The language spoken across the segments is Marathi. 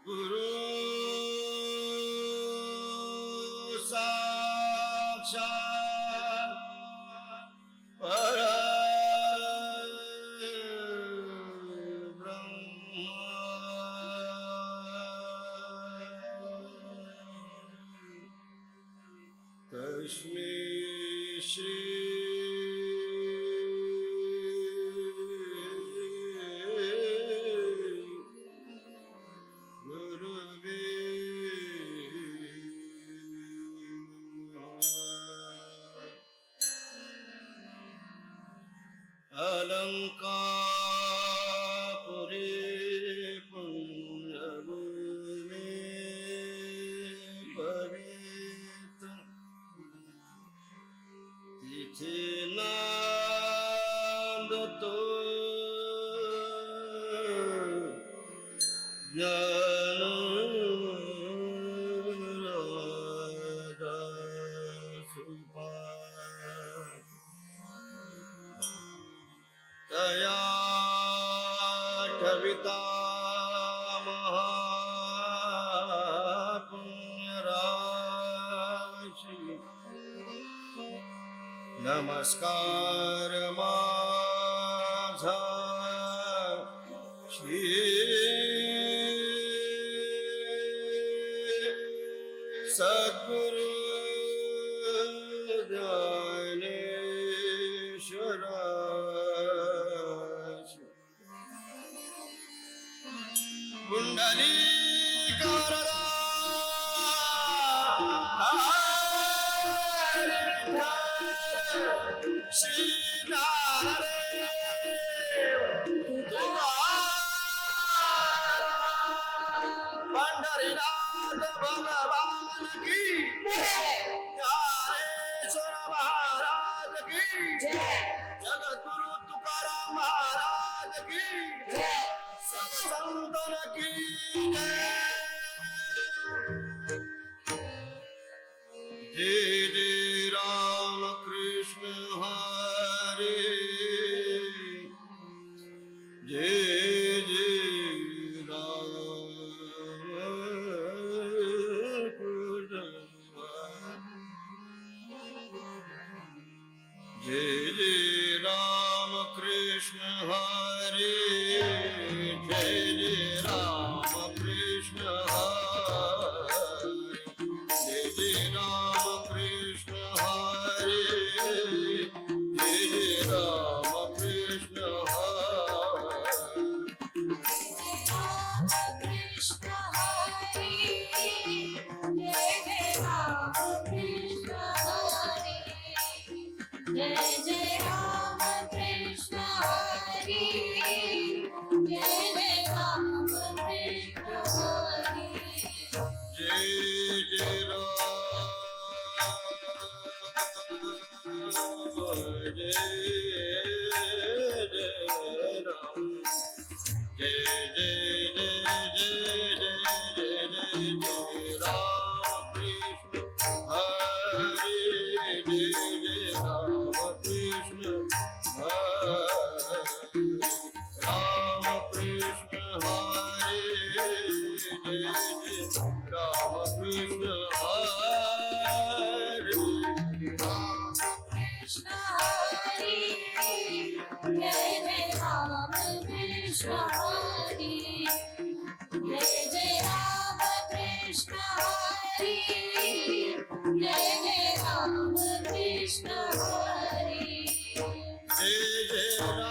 गुरु साक्षात परब्रह्म तस्मै श्री गुरुवे अलंकापुरी पुण्यभूमि पवित्र तिथे नांदतो ज्ञान तया ठविता महापुण्यराशी नमस्कार माझा श्री सद्गुरु ज्ञानेश्वराशी पुंडलीकारा श्री पंढरीनाथ भगवान की ज्ञानेश्वर महाराज की जगद्गुरु तुकाराम महाराज की सब संतन की जय जय राम कृष्ण हरे जय जय राम जय जय राम कृष्ण हरे जय जय राम कृष्ण हरे जय जय राम कृष्ण हरे जय जय राम कृष्ण जय जय राम कृष्ण हरे जय जय राम कृष्ण हरे जय जय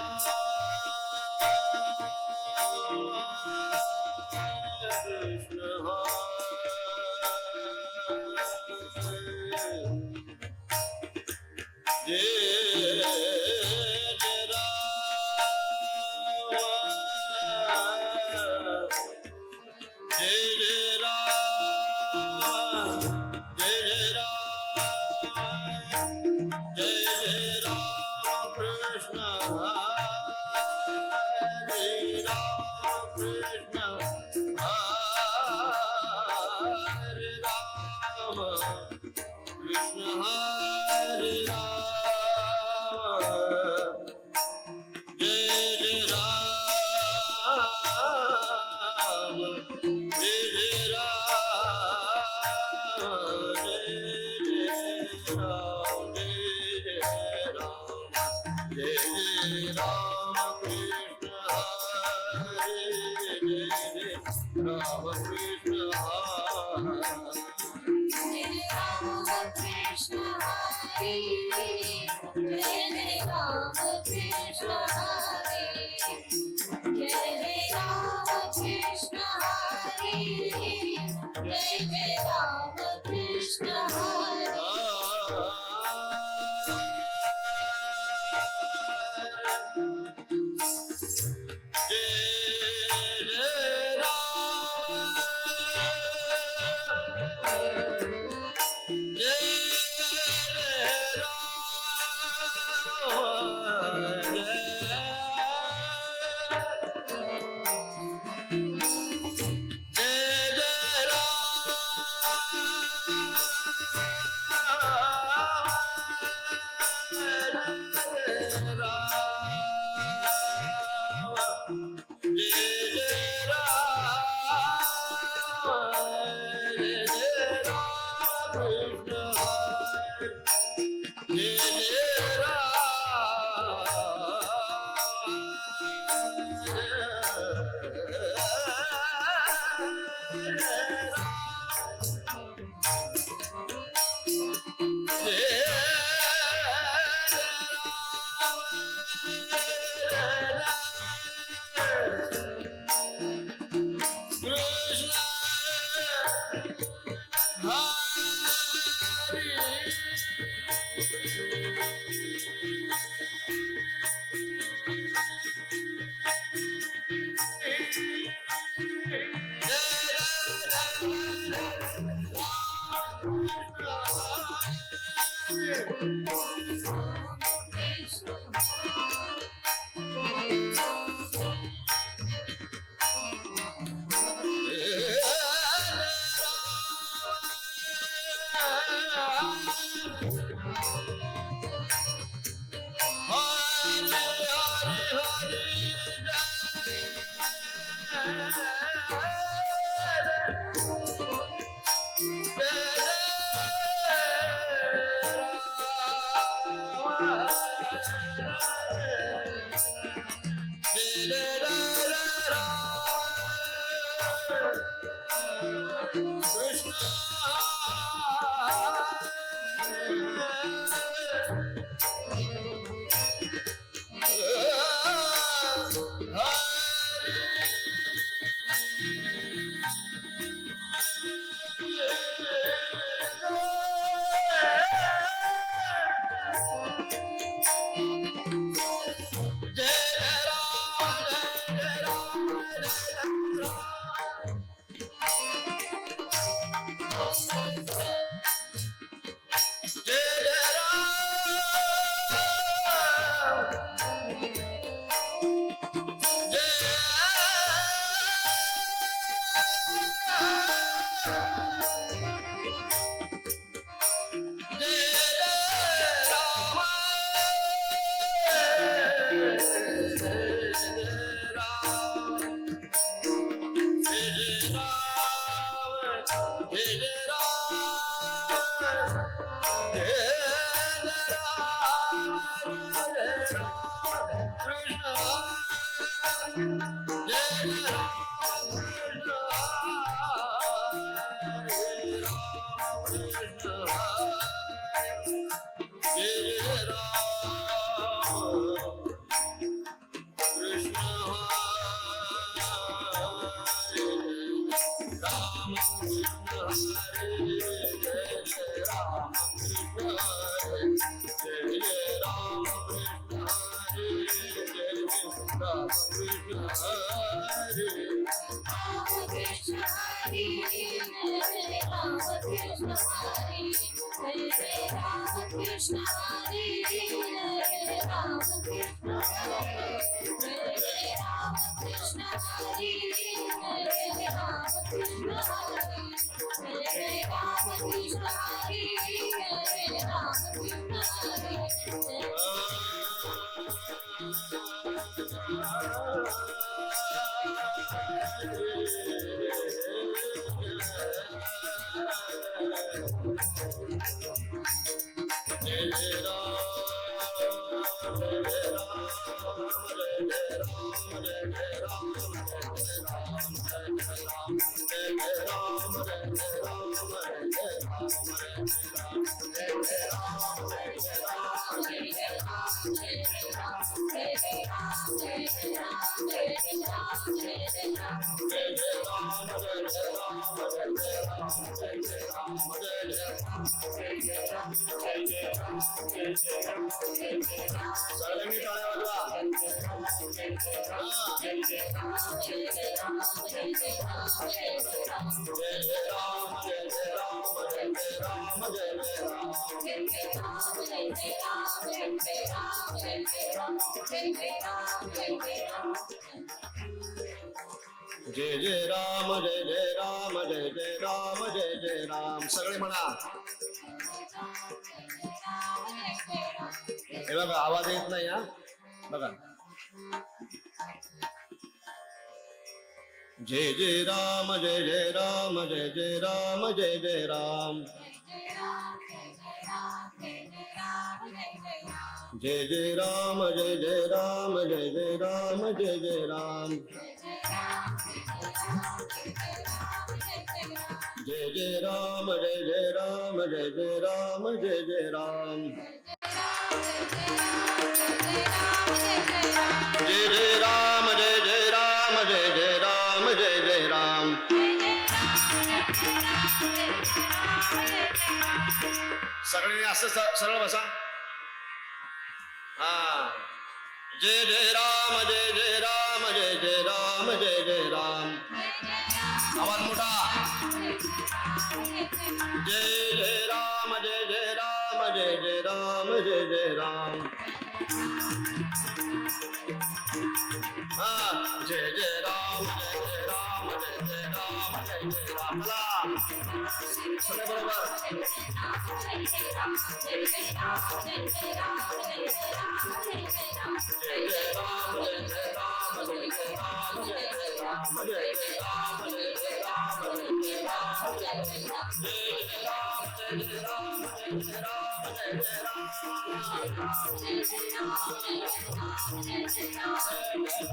Ram सगळ्यांनी टाळ्या वाजवा. जय जय राम जय जय राम जय जय राम जय जय राम. सगळे म्हणा. हे बघा आवाज येत नाही हा बघा. जय जय राम जय जय राम जय जय राम जय जय राम. जय जय राम जय जय राम जय जय राम जय जय राम. जय जय राम जय जय राम जय जय राम जय जय राम. जय जय राम जय जय राम जय जय राम जय जय राम. सगळे असं सरळ बसा. हा. जय जय राम जय जय राम जय जय राम जय जय राम. आवाज मोठा. जय जय राम जय जय राम जय जय राम जय जय राम. हा. जय जय राम जय जय राम जय जय राम जय जय राम. सगळे बरोबर. जय राम जय जय राम जय जय राम जय जय राम. जय जय राम जय जय राम जय जय राम जय जय राम जय जय राम जय जय राम जय जय राम जय जय राम. जय जय राम जय जय राम जय जय राम जय जय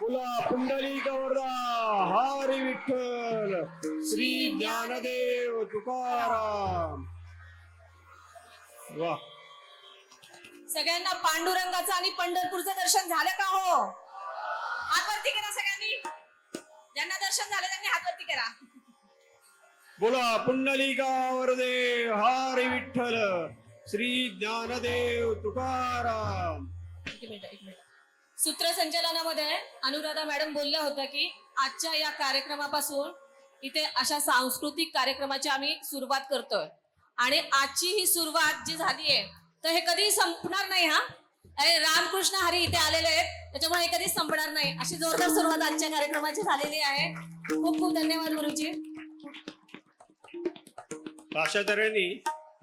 बोला पुंडलिक वरदा हरी विठ्ठल श्री ज्ञानदेव तुकाराम. वा, सगळ्यांना पांडुरंगाचं आणि पंढरपूरचं दर्शन झालं का हो? हात वरती करा सगळ्यांनी. ज्यांना दर्शन झालं त्यांनी हात वरती करा. बोला पुंडलिका वरदे हरी विठ्ठल श्री ज्ञानदेव तुकाराम. एक मिनिट. सूत्रसंचालनामध्ये अनुराधा मॅडम बोलल्या होत्या की आजच्या या कार्यक्रमापासून इथे अशा सांस्कृतिक कार्यक्रमाची आम्ही सुरुवात करतोय आणि आजची ही सुरुवात जी झाली आहे तर हे कधी संपणार नाही. हा, अरे रामकृष्ण हरी इथे आलेले आहेत त्याच्यामुळे हे कधीच संपणार नाही. अशी जोरदार सुरुवात आजच्या कार्यक्रमाची झालेली आहे. खूप खूप धन्यवाद गुरुजी. अशा तऱ्हेने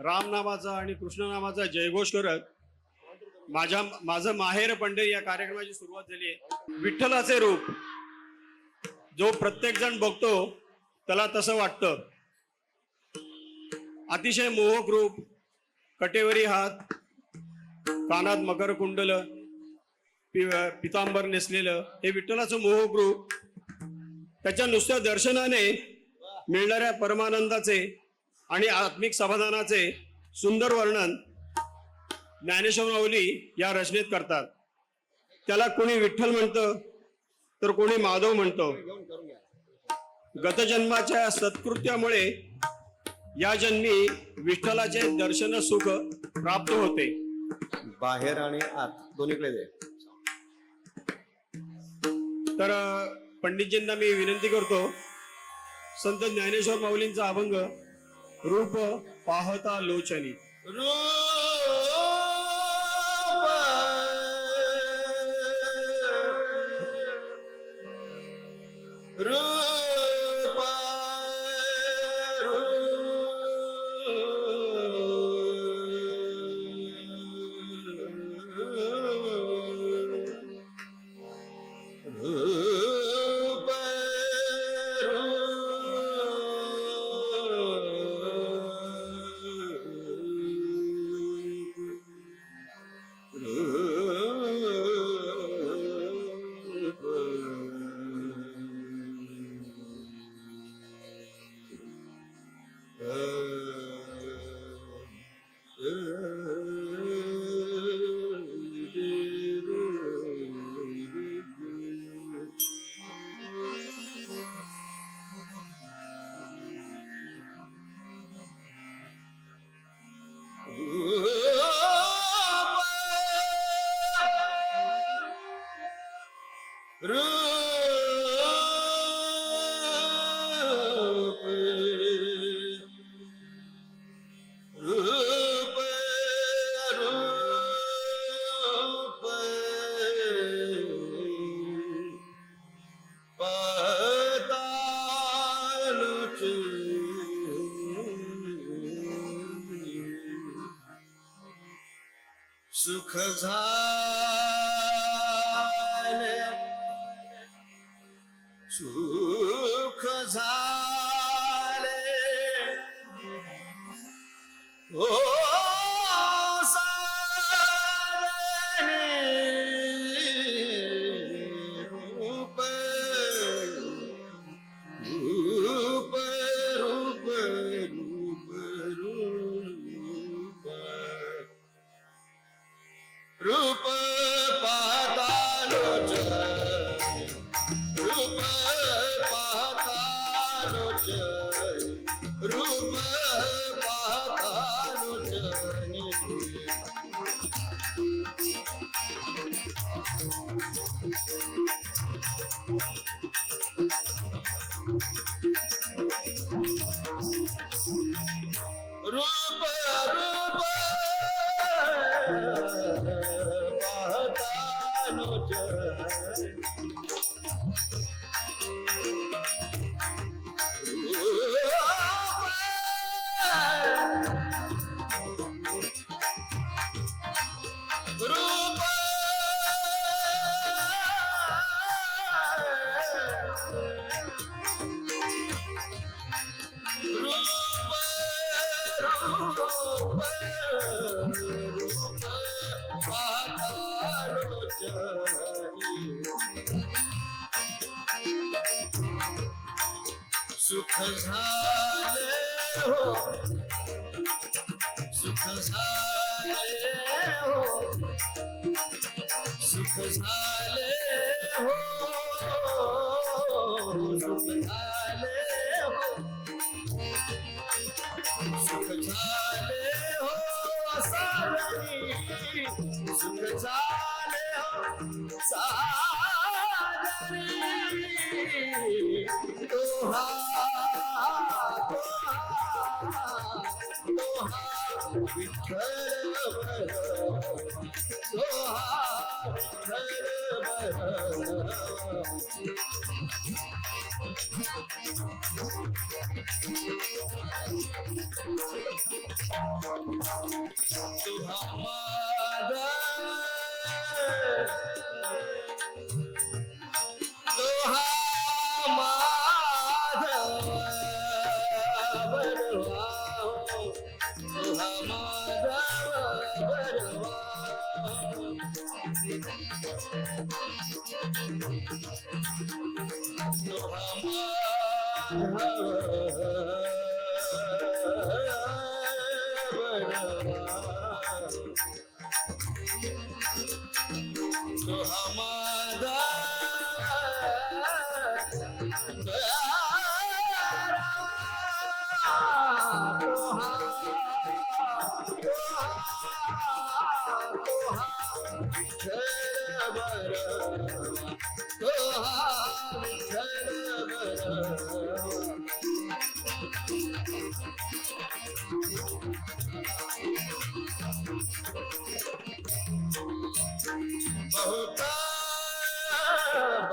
रामनामाचा आणि कृष्णनामाचा जयघोष करत माझं माहेर पंढरी या कार्यक्रमाची सुरुवात झाली आहे. विठ्ठलाचे रूप जो प्रत्येक जण बघतो त्याला तसं वाटतं. अतिशय मोहक रूप, कटेवरी हात, कानात मकर कुंडल, पितांबर नेसलेलं हे विठ्ठलाचं मोहक रूप. त्याच्या नुसत्या दर्शनाने मिळणाऱ्या परमानंदाचे आणि आत्मिक समाधानाचे सुंदर वर्णन ज्ञानेश्वर माऊली या रचनेत करतात. त्याला कोणी विठ्ठल म्हणतं तर कोणी माधव म्हणतो. गतजन्माच्या सत्कृत्यामुळे या जन्मी विठ्ठलाचे दर्शन सुख प्राप्त होते. बाहेर आणि आत दोन्हीकडे दे. तर पंडितजींना मी विनंती करतो, संत ज्ञानेश्वर माऊलींचा अभंग रूप पाहता लोचनी. सुख झाले सुख झाले ओ रूप रूप रूप रूप रूप रूप पाहता लोचन रूप पाहता लोचन रूप पाहता लोचन रूप रूप पाहता लोचन रूप रूप पाहता लोचन सुख झाले हो सुख झाले हो सुख झाले हो सुख झाले हो सुख झाले हो साजनी सुख झाले हो साजनी तोहा विठ्ठल तोहा तुहा माझा तुहा माझा बरवा तुहा माझा बरवा बहुत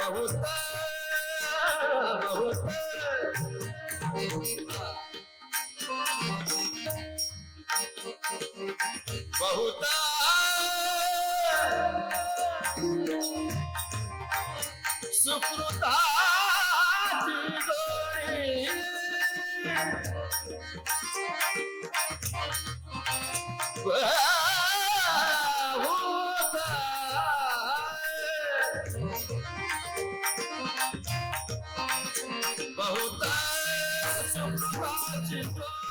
बहुत बहुत बहुत सुकृताची गोडी बहुत सुकृताची गोडी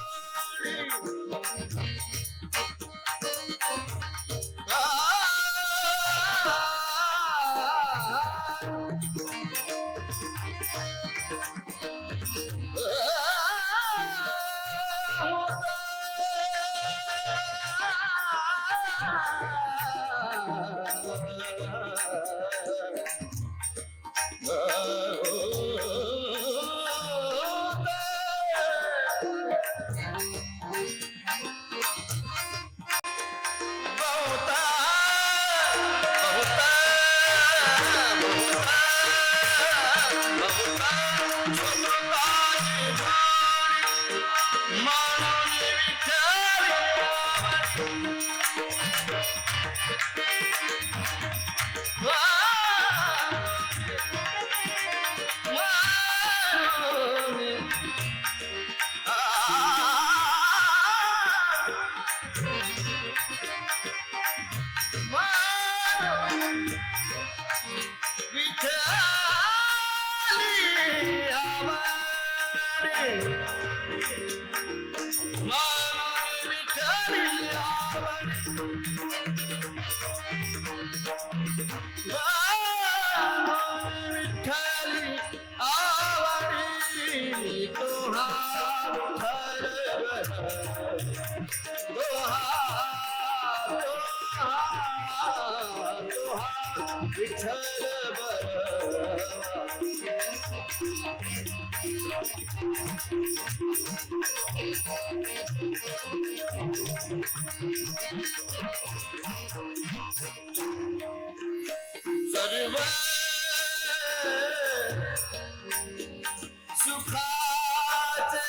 सर्व सुखाचे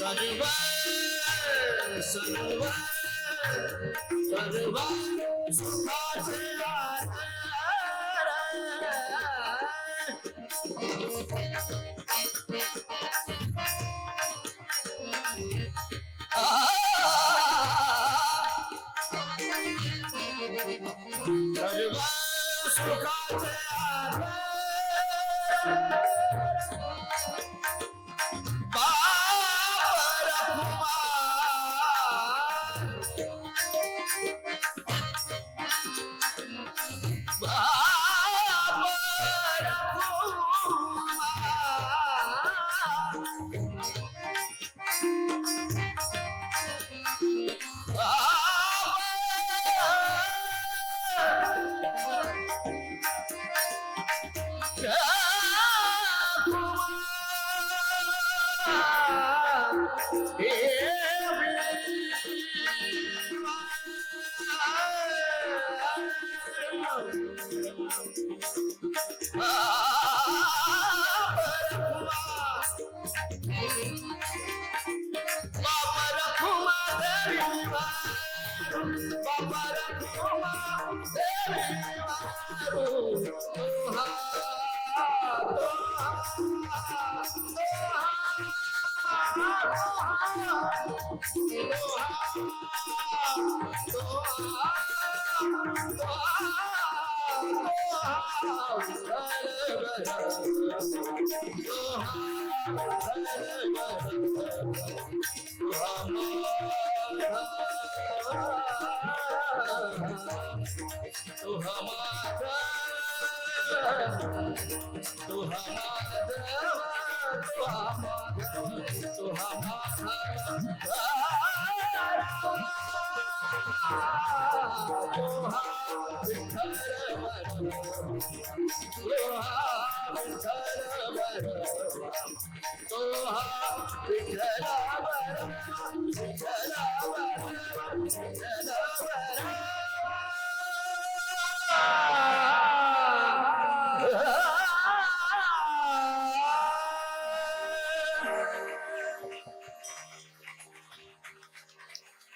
सर्व सर्व सर्व सुखाचे सर्व सुखाचे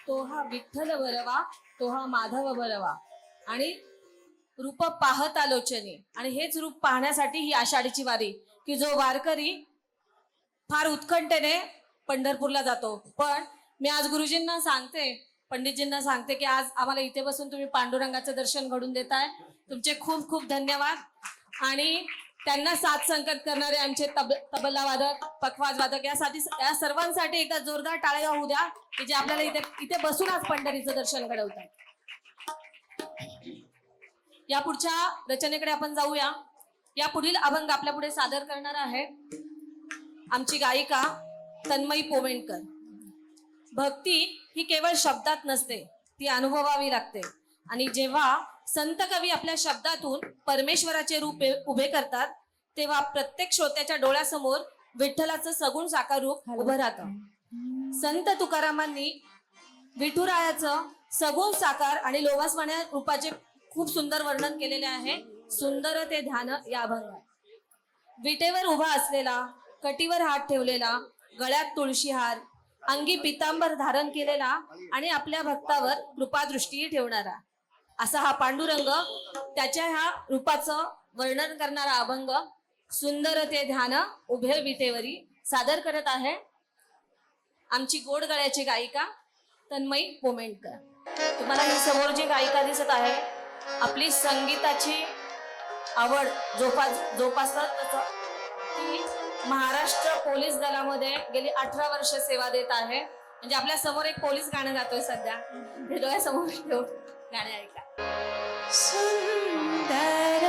तो हा विठ्ठल बरवा, तो हा माधव बरवा. आणि रूप पाहत आलोचने, आणि हेच रूप पाहण्यासाठी ही आषाढीची वारी, की जो वारकरी फार उत्कंठेने पंढरपूरला जातो. पण मी आज गुरुजींना सांगते, पंडितजींना सांगते की आज आम्हाला इथे बसून तुम्ही पांडुरंगाचं दर्शन घडून देताय. तुमचे खूप खूप धन्यवाद. आणि त्यांना साथ संगत करणारे आमचे तबला वादक, पखवाज वादक, या सर्वांसाठी एकदा जोरदार टाळ्या होऊ द्या, की जे आपल्याला इथे बसून आज पंढरीचं दर्शन घडवतात. या पुढच्या रचनेकडे आपण जाऊया. या पुढील अभंग आपल्या पुढे सादर करणार आहे आमची गायिका तन्मयी पोवेणकर. भक्ती ही केवळ शब्दात नसते, ती अनुभवावी लागते. आणि जेव्हा संत कवी आपल्या शब्दातून परमेश्वराचे रूप उभे करतात, तेव्हा प्रत्येक श्रोत्याच्या डोळ्यासमोर विठ्ठलाचं सगुण साकार रूप उभं राहतं. संत तुकारामांनी विठुरायाचं सगुण साकार आणि लोभासवाण्या रूपाचे खूप सुंदर वर्णन केलेले आहे. सुंदर ते ध्यान या अभंगात. विटेवर उभा असलेला, कटीवर हात ठेवलेला, गळ्यात तुळशीहार, अंगी पितांबर धारण केलेला आणि आपल्या भक्तावर कृपादृष्टी ठेवणारा, असा हा पांडुरंग, त्याच्या ह्या रूपाचं वर्णन करणारा अभंग सुंदर ते ध्यान उभे विटेवरी सादर करत आहे आमची गोड गळ्याची गायिका तन्मयी पोवेणकर. तुम्हाला ही समोर जी गायिका दिसत आहे, आपली संगीताची आवड जोपासतात, ती महाराष्ट्र पोलीस दलामध्ये गेली 18 वर्ष सेवा देत आहे. म्हणजे आपल्या समोर एक पोलीस गाणं गातोय सध्या, हे डोळ्यासमोर ठेवून गाणे ऐका. सुंदर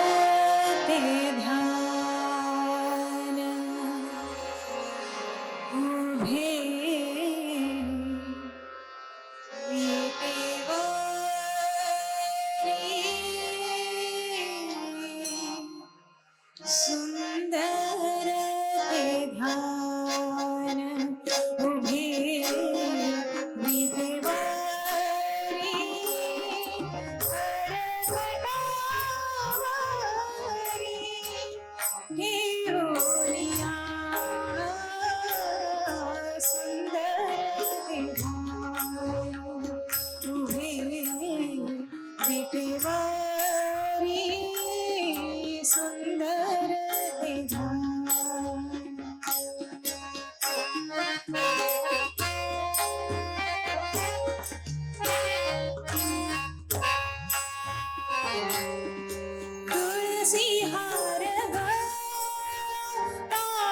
ते ध्यान उभे सुंदर ते ध्यान उभे विटेवरी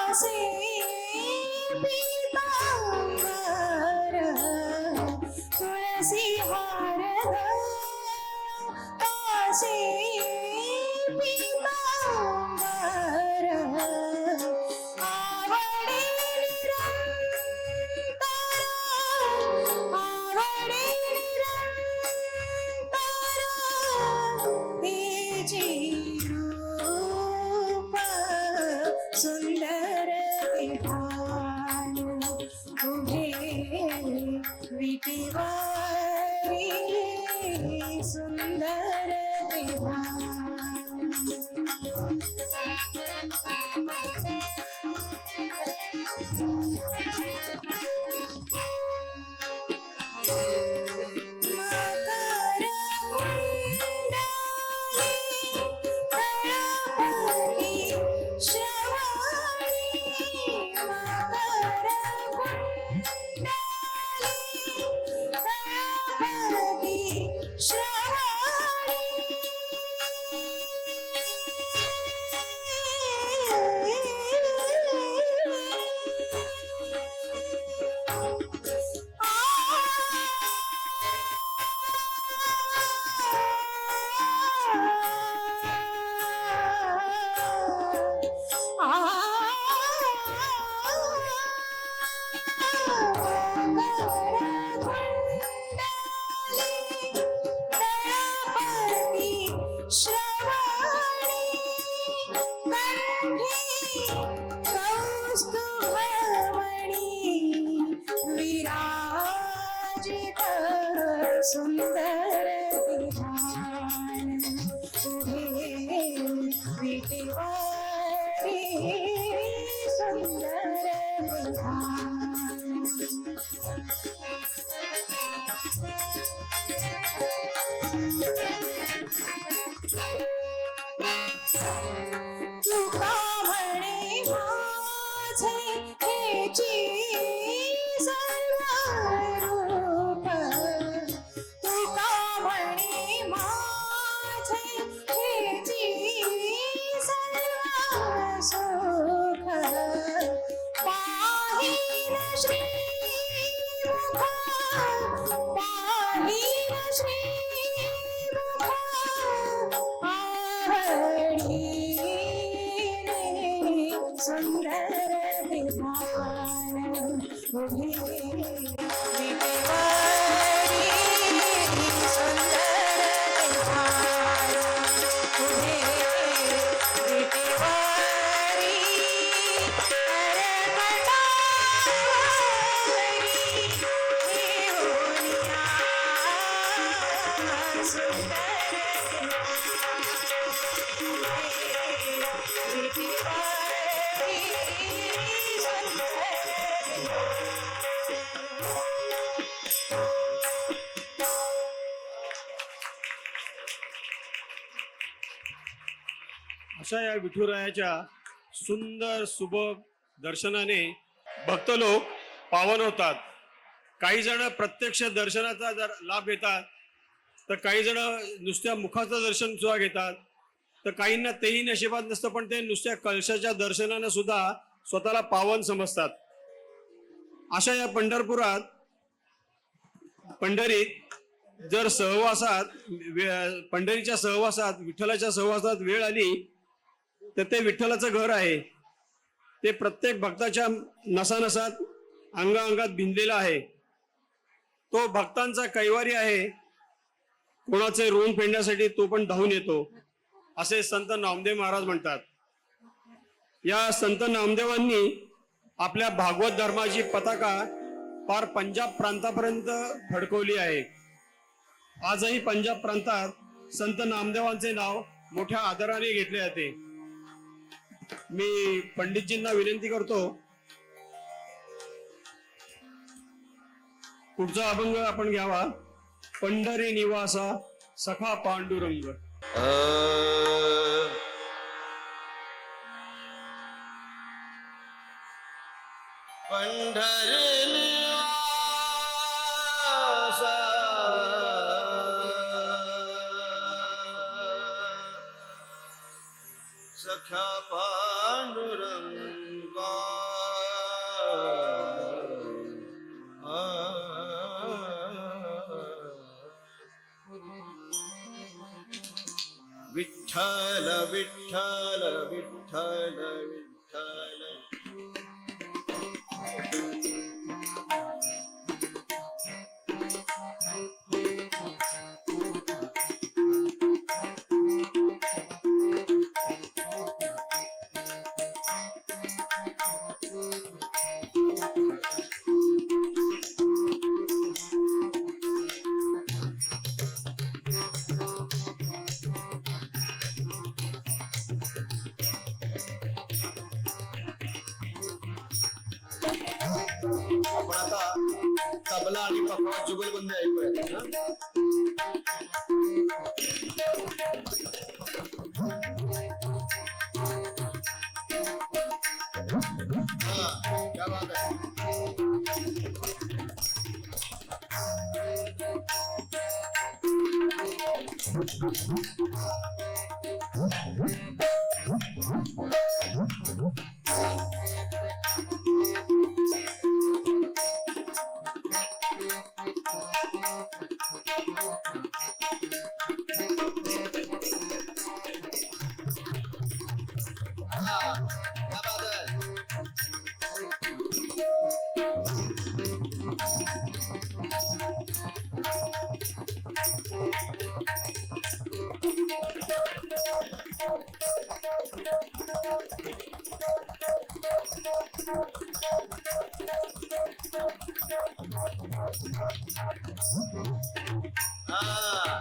कासे पीतांबर तुळसी हार कासे पीतांबर आवडे निरंतर आवडे निरंतर तेची रूप सुंदर विधान उभे विटीवारी सुंदर विधान मकर कुंडली श्रवणी मकर कुंडली श्रवणी सुंदर विधान उभे विटीवारी सुंदर विधान तुका म्हणे माझे हेची सर्व रूप तुका म्हणे माझे हेची सर्व सुख पाहिन श्रीमुख पाहिन श्रीमुख आवडीने सुंदर विधान उभे विटीवारी सुंदर विधान उभे विटीवारी करकटावरी देऊनिया सुंदर अशा या विठुरायाच्या सुंदर सुबक दर्शनाने भक्त लोक पावन होतात. काही जण प्रत्यक्ष दर्शनाचा जर लाभ घेतात, तर काही जण नुसत्या मुखाचं दर्शन सुद्धा घेतात, तर काहींना तेही नशिबात नसतं, पण ते नुसत्या कळशाच्या दर्शनाने सुद्धा स्वतःला पावन समजतात. अशा या पंढरपुरात पंढरीत जर सहवासात पंढरीच्या सहवासात विठ्ठलाच्या सहवासात वेळ आली, तर ते विठ्ठलाचं घर आहे. ते प्रत्येक भक्ताच्या नसानसात अंगाअंगात भिनलेला आहे. तो भक्तांचा कैवारी आहे. कोणाचे ऋण फेडण्यासाठी तो पण धावून येतो, असे संत नामदेव महाराज म्हणतात. या संत नामदेवांनी आपल्या भागवत धर्माची पताका पार पंजाब प्रांतापर्यंत फडकवली आहे. आजही पंजाब प्रांतात संत नामदेवांचे नाव मोठ्या आदराने घेतले जाते. मी पंडितजींना विनंती करतो, पुढचा अभंग आपण घ्यावा. पंढरी निवासा सखा पांडुरंग. पंढरी निवासा सखा पांडुरंगा विठ्ठल विठ्ठल विठ्ठल विठ्ठल. आपण आता तबला आणि पखवाज जुगलबंदी ऐकूया ना. हाँ, क्या बात है. हाँ, क्या बात है. हाँ.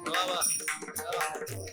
वाह वाह, क्या बात है.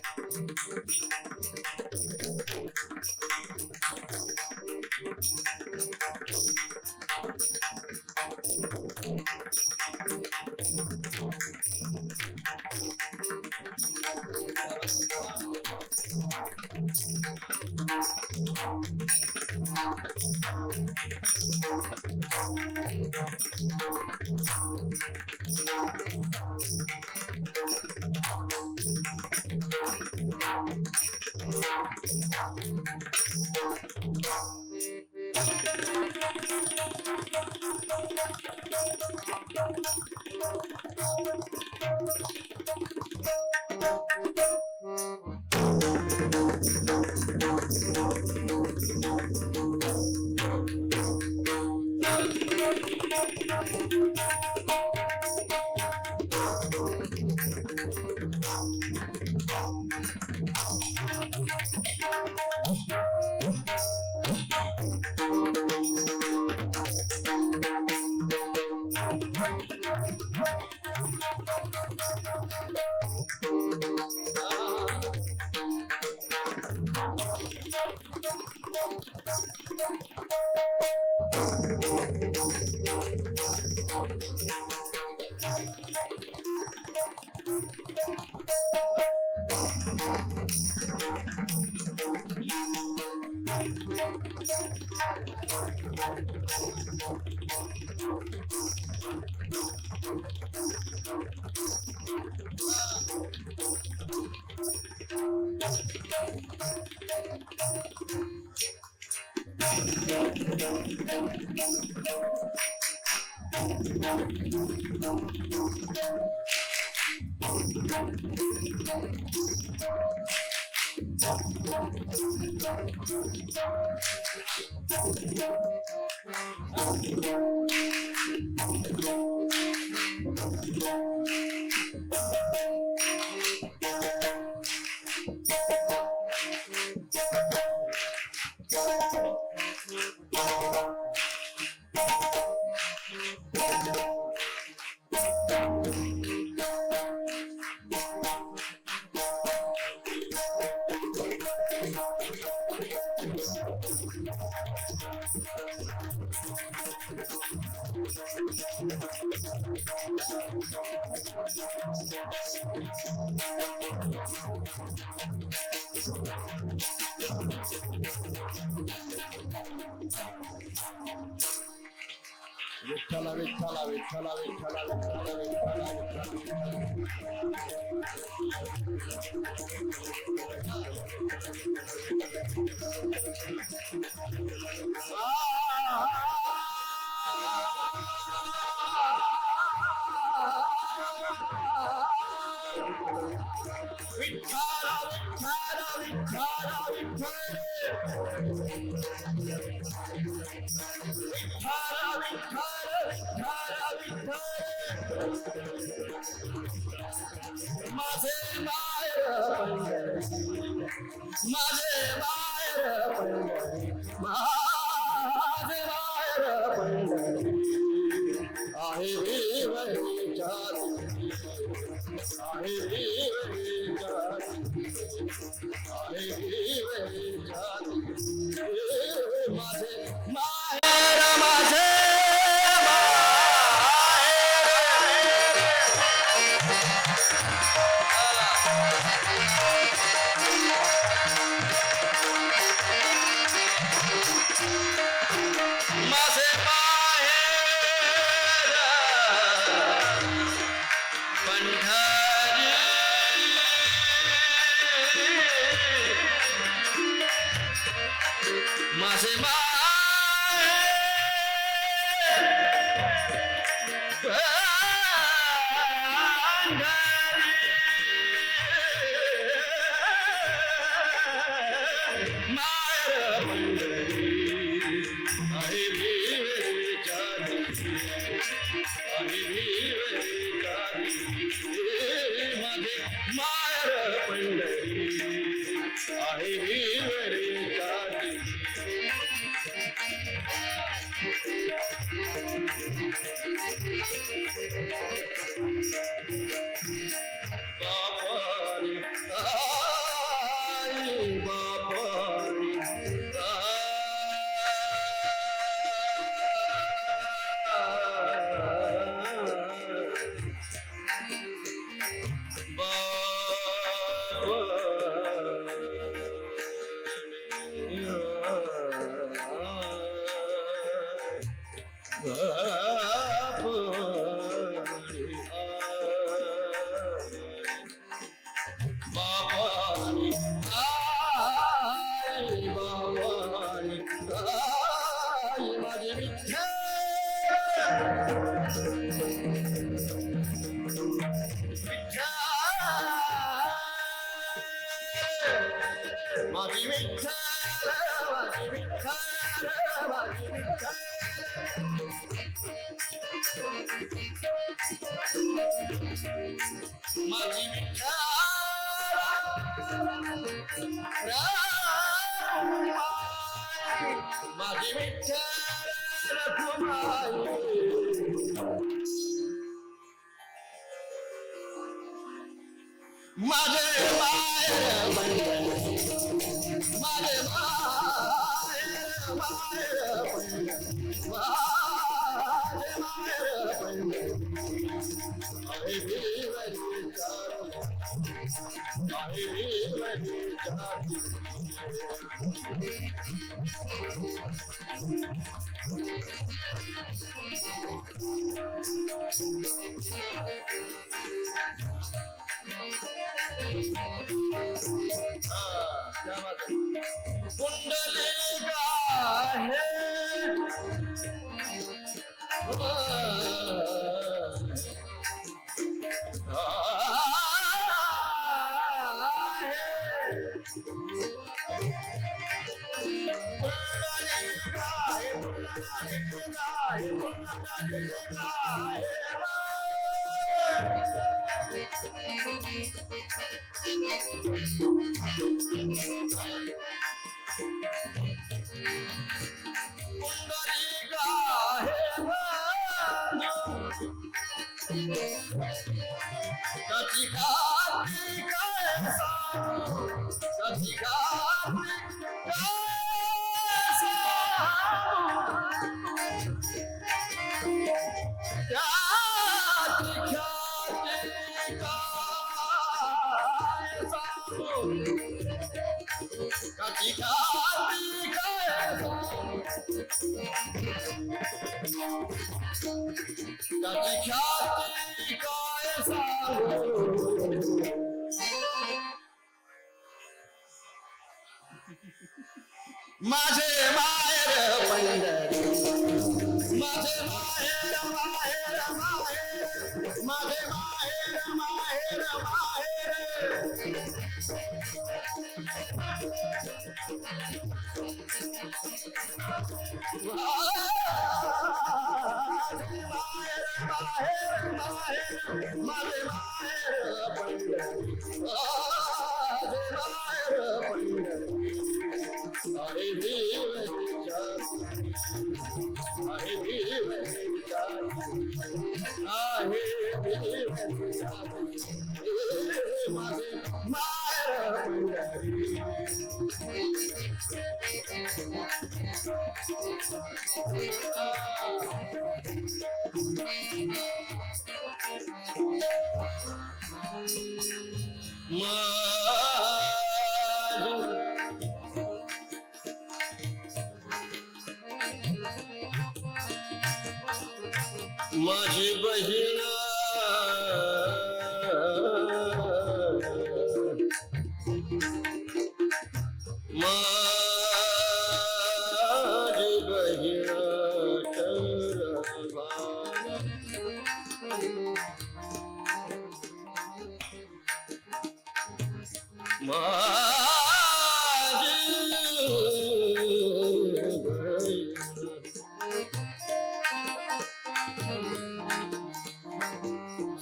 विठ्ठला विठ्ठला विठ्ठला विठ्ठला विठ्ठला विठ्ठला विठ्ठला विठ्ठला विठ्ठला माझे मायर माझे मायर माझे मायर आहे वैच्या आहे वैच्या आहे वैच्या माझे मायर माझे माझे माहेर पंढरी माझे मायर पंढरी आहे बापारी आई बापारी माझी विठ्ठल माझी विठ्ठल माझी विठ्ठल माझी विठ्ठल माझी विठ्ठल माझे मायर माझे मायर मायर आहे भीम आहे क्या बात है कुंडली का है माझे माहेर पंढरी माझे माहेर माहेर माहेर माझे माहेर माहेर माझी बहीण माझी बहीण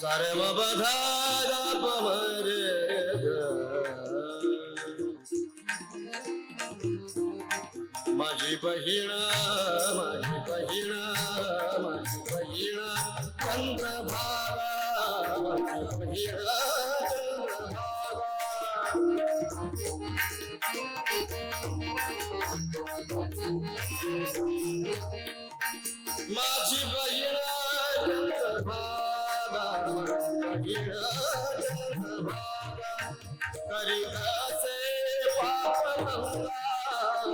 सारे बधा माझी बहीण माझी बहीण माझी बहीण चंद्रभागा माझी बहीण माझी बहीण करी कसे पाप भंगा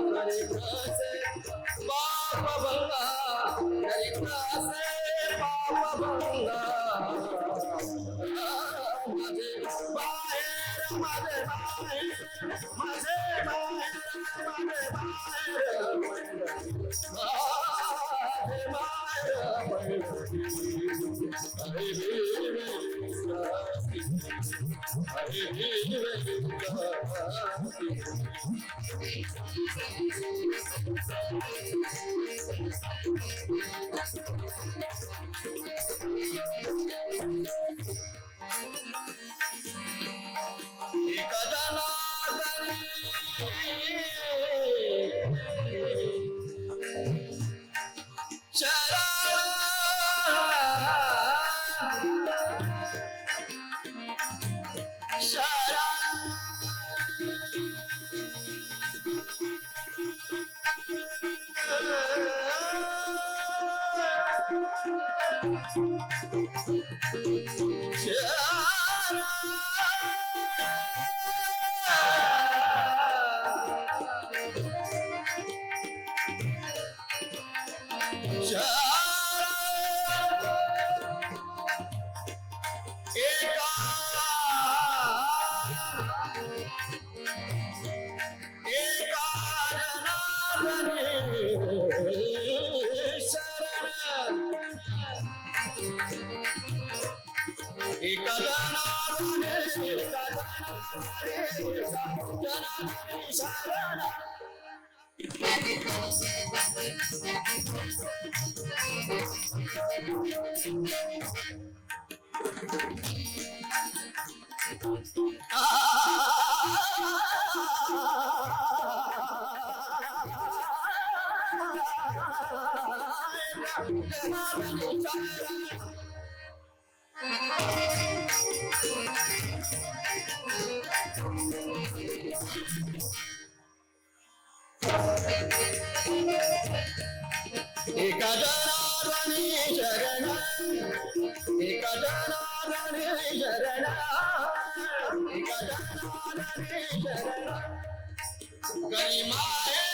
करी कसे पाप भंगा करी कसे पाप भंगा माझे बाहेर माझे बाहेर माझे बाहेर माझे एका जनार्दनी शरण एका जनार्दनी शरण एका जनार्दनी शरण गरी माहेरा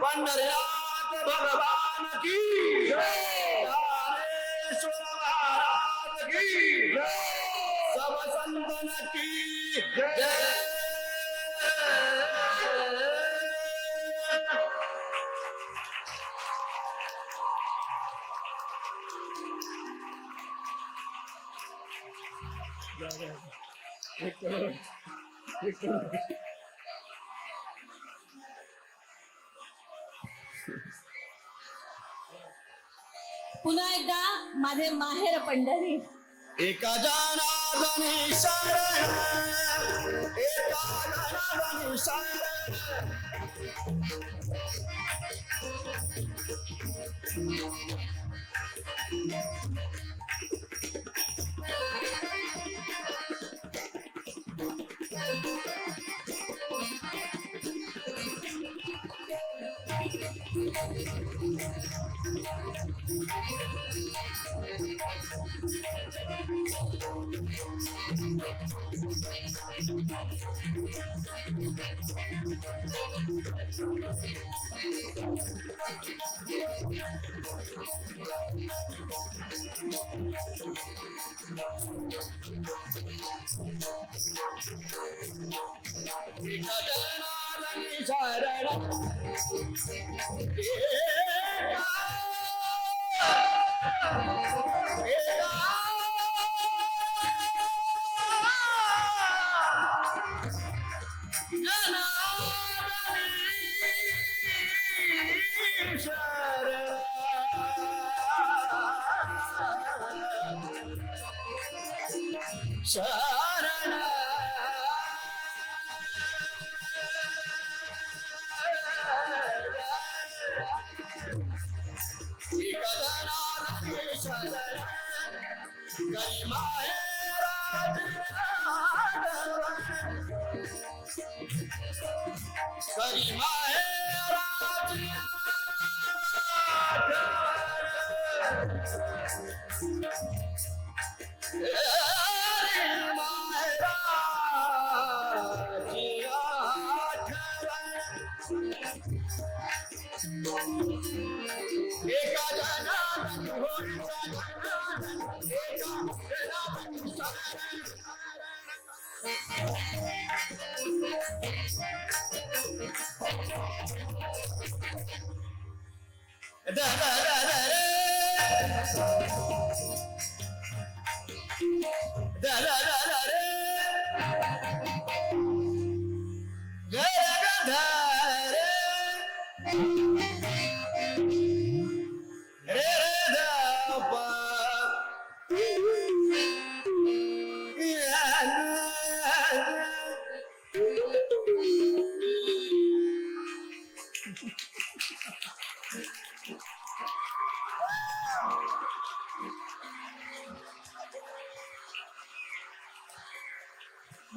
पंढरनाथ भगवान की जय, ज्ञानेश्वर महाराज की जय, सब संतन की जय। पुन्हा एकदा माझे माहेर पंढरी. एका जनार्दनी शरण, एका जनार्दनी शरण. एका जनार्दनी शरण, शरण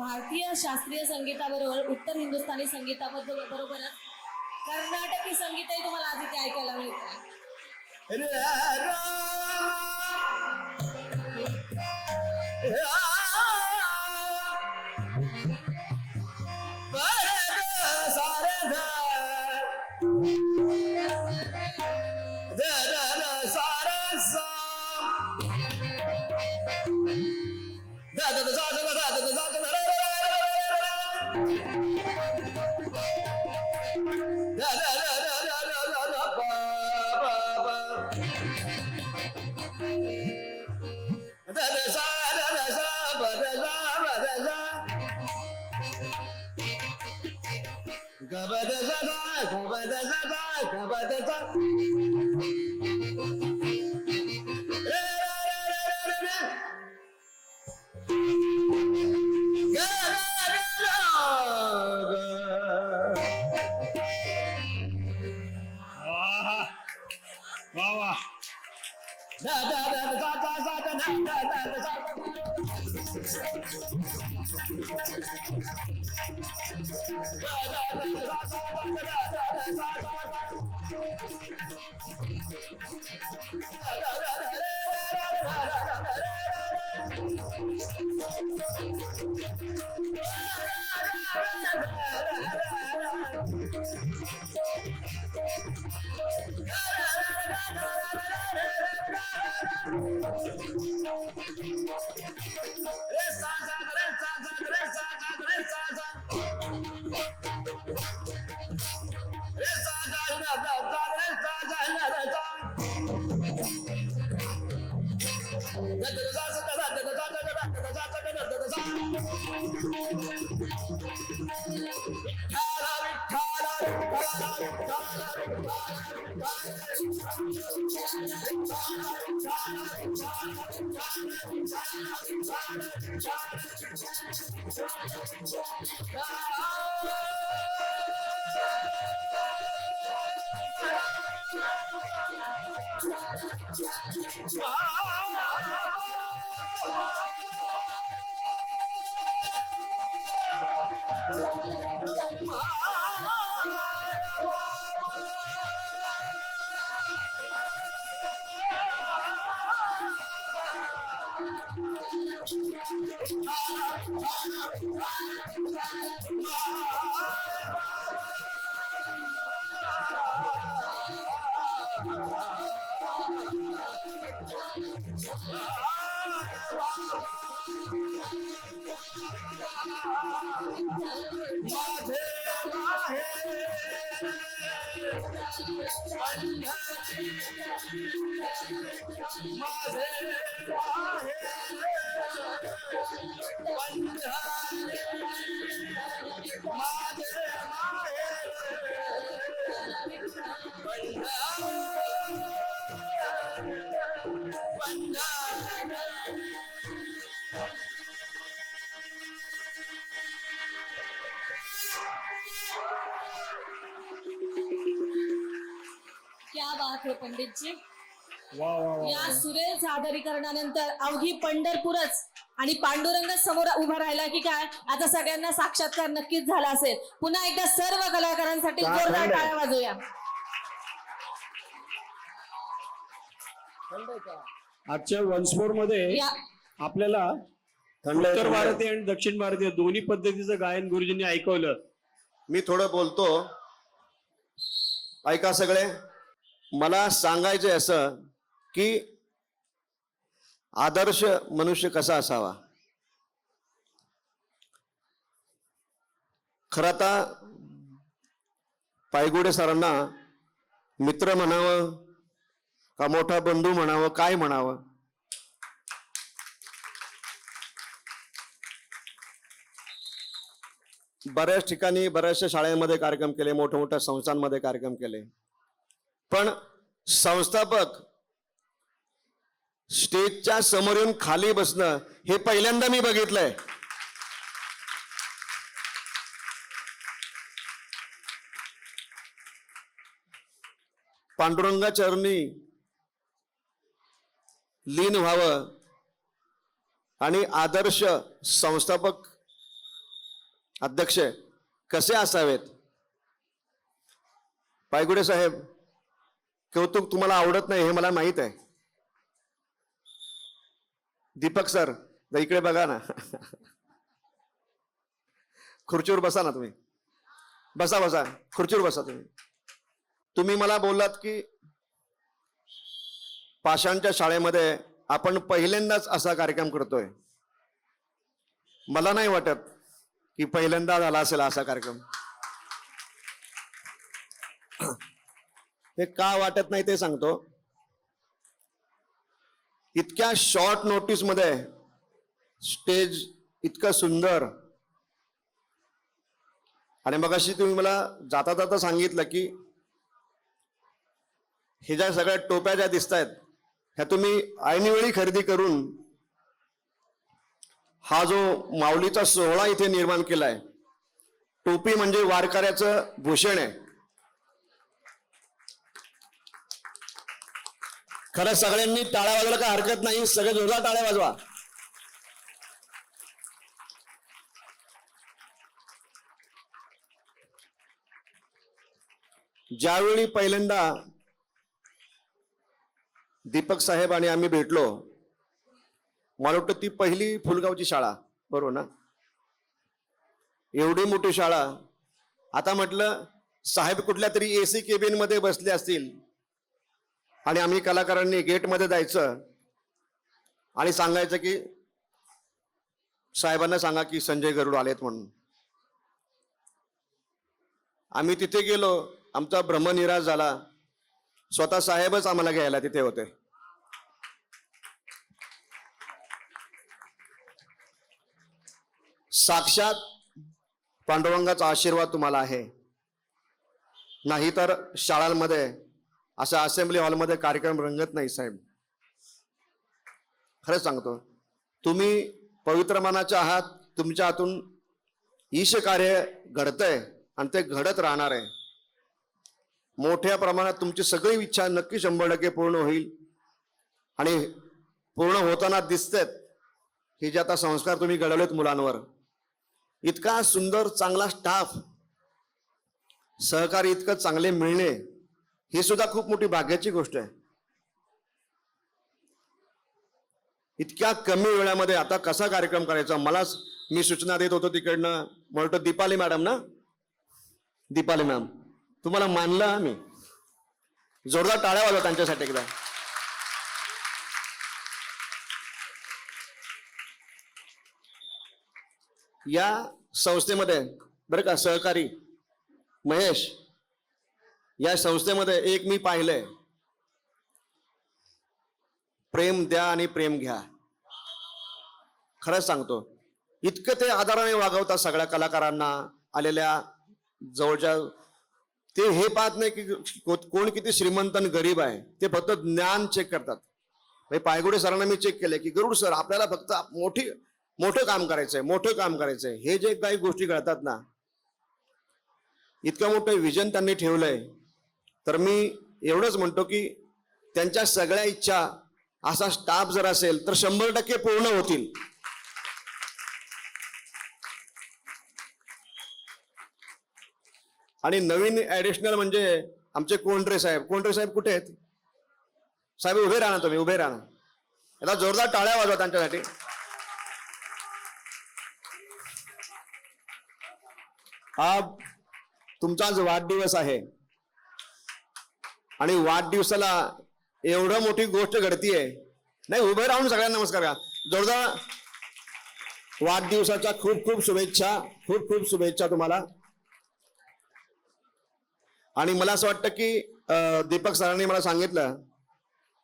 भारतीय शास्त्रीय संगीताबरोबर उत्तर हिंदुस्थानी संगीताबरोबरच कर्नाटकी संगीतही तुम्हाला आज इथे ऐकायला मिळतं. वा वा. क्या बात है पंडितजी. वा वा वा. या सुरेल सादरीकरणानंतर अवघी पंढरपूरच आणि पांडुरंग समोर उभा राहिला की काय आता सगळ्यांना साक्षात्कार नक्कीच झाला असेल. पुन्हा एकदा सर्व कलाकारांसाठी जोरदार टाळ्या वाजवूया. आजच्या वन्समोर मध्ये या आपल्याला उत्तर भारतीय आणि दक्षिण भारतीय दोन्ही पद्धतीचं गायन गुरुजींनी ऐकवलं. मी थोडं बोलतो, ऐका सगळे. मला सांगायचंय असं की आदर्श मनुष्य कसा असावा. खरं आता पायगुडे सरांना मित्र म्हणावं का मोठा बंधू म्हणावं, काय म्हणावं. बऱ्याच ठिकाणी बऱ्याचशा शाळेमध्ये कार्यक्रम केले, मोठ्या मोठ्या संस्थांमध्ये कार्यक्रम केले, पण संस्थापक स्टेजच्या समोर येऊन खाली बसणं हे पहिल्यांदा मी बघितलंय. पांडुरंगा चरणी लीन व्हावं आणि आदर्श संस्थापक अध्यक्ष कसे असावेत. पायगुडे साहेब, कौतुक तुम्हाला आवडत नाही हे मला माहित आहे. दीपक सर इकडे बघा ना. खुर्चीवर बसा ना तुम्ही. बसा बसा, खुर्चीवर बसा तुम्ही. तुम्ही मला बोललात की पाषाणच्या शाळेमध्ये आपण पहिल्यांदाच असा कार्यक्रम करतोय. मला नाही वाटत की पहिल्यांदा झाला असेल असा कार्यक्रम. हे का वाटत नाही ते सांगतो. इतक्या शॉर्ट नोटीस मध्ये स्टेज इतकं सुंदर, आणि मग अशी तुम्ही मला जाता जाता सांगितलं की हे ज्या सगळ्या टोप्या ज्या दिसत आहेत ह्या तुम्ही ऐनवेळी खरेदी करून हा जो माऊलीचा सोहळा इथे निर्माण केलाय. टोपी म्हणजे वारकऱ्याचं भूषण आहे. खरं सगळ्यांनी टाळ्या वाजवायला काय हरकत नाही. सगळे जोरदार टाळ्या वाजवा. ज्यावेळी पहिल्यांदा दीपक साहेब आणि आम्ही भेटलो, मला वाटतं ती पहिली फुलगावची शाळा, बरोबर ना? एवढी मोठी शाळा. आता म्हटलं साहेब कुठल्या तरी एसी केबिन मध्ये बसले असतील आणि आम्ही कलाकारांनी गेटमध्ये जायचं आणि सांगायचं की साहेबांना सांगा की संजय गरुड आलेत म्हणून. आम्ही तिथे गेलो, आमचा भ्रमनिराश झाला. स्वतः साहेबच आम्हाला घ्यायला तिथे होते. साक्षात पांडुरंगाचा आशीर्वाद तुम्हाला आहे. नाहीतर शाळांमध्ये अशा असेंब्ली हॉलमध्ये कार्यक्रम रंगत नाही साहेब. खरंच सांगतो, तुम्ही पवित्र मनाचे आहात. तुमच्या हातून ईश कार्य घडतंय आणि ते घडत राहणार आहे. मोठ्या प्रमाणात तुमची सगळी इच्छा नक्की 100% पूर्ण होईल. आणि पूर्ण होताना दिसतेत हे जे आता संस्कार तुम्ही घडवलेत मुलांवर. इतका सुंदर चांगला स्टाफ, सहकारी इतकं चांगले मिळणे ही सुद्धा खूप मोठी भाग्याची गोष्ट आहे. इतक्या कमी वेळामध्ये आता कसा कार्यक्रम करायचा, मलाच मी सूचना देत होतो तिकडनं. म्हणतो दीपाली मॅडम ना, दीपाली मॅम, तुम्हाला मानलं आम्ही. जोरदार टाळ्या वाजवा त्यांच्यासाठी एकदा. या संस्थेमध्ये बरं का सहकारी महेश, या संस्थेमध्ये एक मी पाहिलंय, प्रेम द्या आणि प्रेम घ्या. खरंच सांगतो, इतकं ते आदराने वागवतात सगळ्या कलाकारांना, आलेल्या जवळच्या. ते हे पाहत नाही की कोण किती श्रीमंत आणि गरीब आहे, ते फक्त ज्ञान चेक करतात. पायगुडे सरांना मी चेक केलंय की गरुड सर आपल्याला फक्त मोठं काम करायचंय, मोठं काम करायचंय. हे जे काही गोष्टी कळतात ना, इतकं मोठं विजन त्यांनी ठेवलंय. तर मी एवढंच म्हणतो की त्यांच्या सगळ्या इच्छा असा स्टाफ जर असेल तर 100% पूर्ण होतील. आणि नवीन ऍडिशनल म्हणजे आमचे कोंढरे साहेब. कोंढरे साहेब कुठे आहेत साहेब? उभे राहा ना तुम्ही, उभे राहा. याला जोरदार टाळ्या वाजवा त्यांच्यासाठी. हा तुमचा आज वाढदिवस आहे आणि वाढदिवसाला एवढं मोठी गोष्ट घडतीये. नाही, उभे राहून सगळ्यांना नमस्कार करा. जोरदार वाढदिवसाच्या खूप खूप शुभेच्छा, खूप खूप शुभेच्छा तुम्हाला. आणि मला असं वाटतं की दीपक सरांनी मला सांगितलं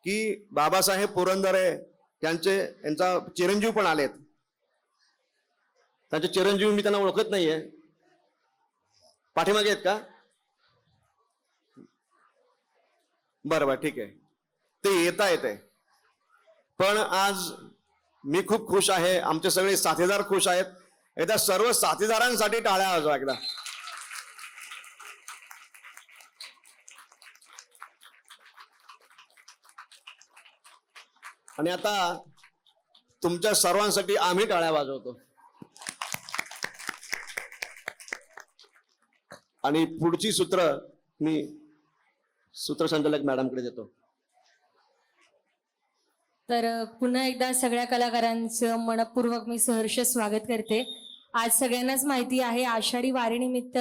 की बाबासाहेब पुरंदरे यांचा चिरंजीव पण आलेत. त्यांचे चिरंजीव मी त्यांना ओळखत नाहीये. पाठीमागे आहेत का? बरं बरं, ठीक आहे, ते येता येते. पण आज मी खूप खुश आहे, आमचे सगळे साथीदार खुश आहेत. एकदा सर्व साथीदारांसाठी टाळ्या वाजवा एकदा. आणि आता तुमच्या सर्वांसाठी आम्ही टाळ्या वाजवतो. आणि पुढची सूत्र मी सूत्रसंचालक मॅडमकडे देतो. तर पुन्हा एकदा सगळ्या कलाकारांचं मनपूर्वक मी सहर्ष स्वागत करते. आज सगळ्यांनाच माहिती आहे आषाढी वारीनिमित्त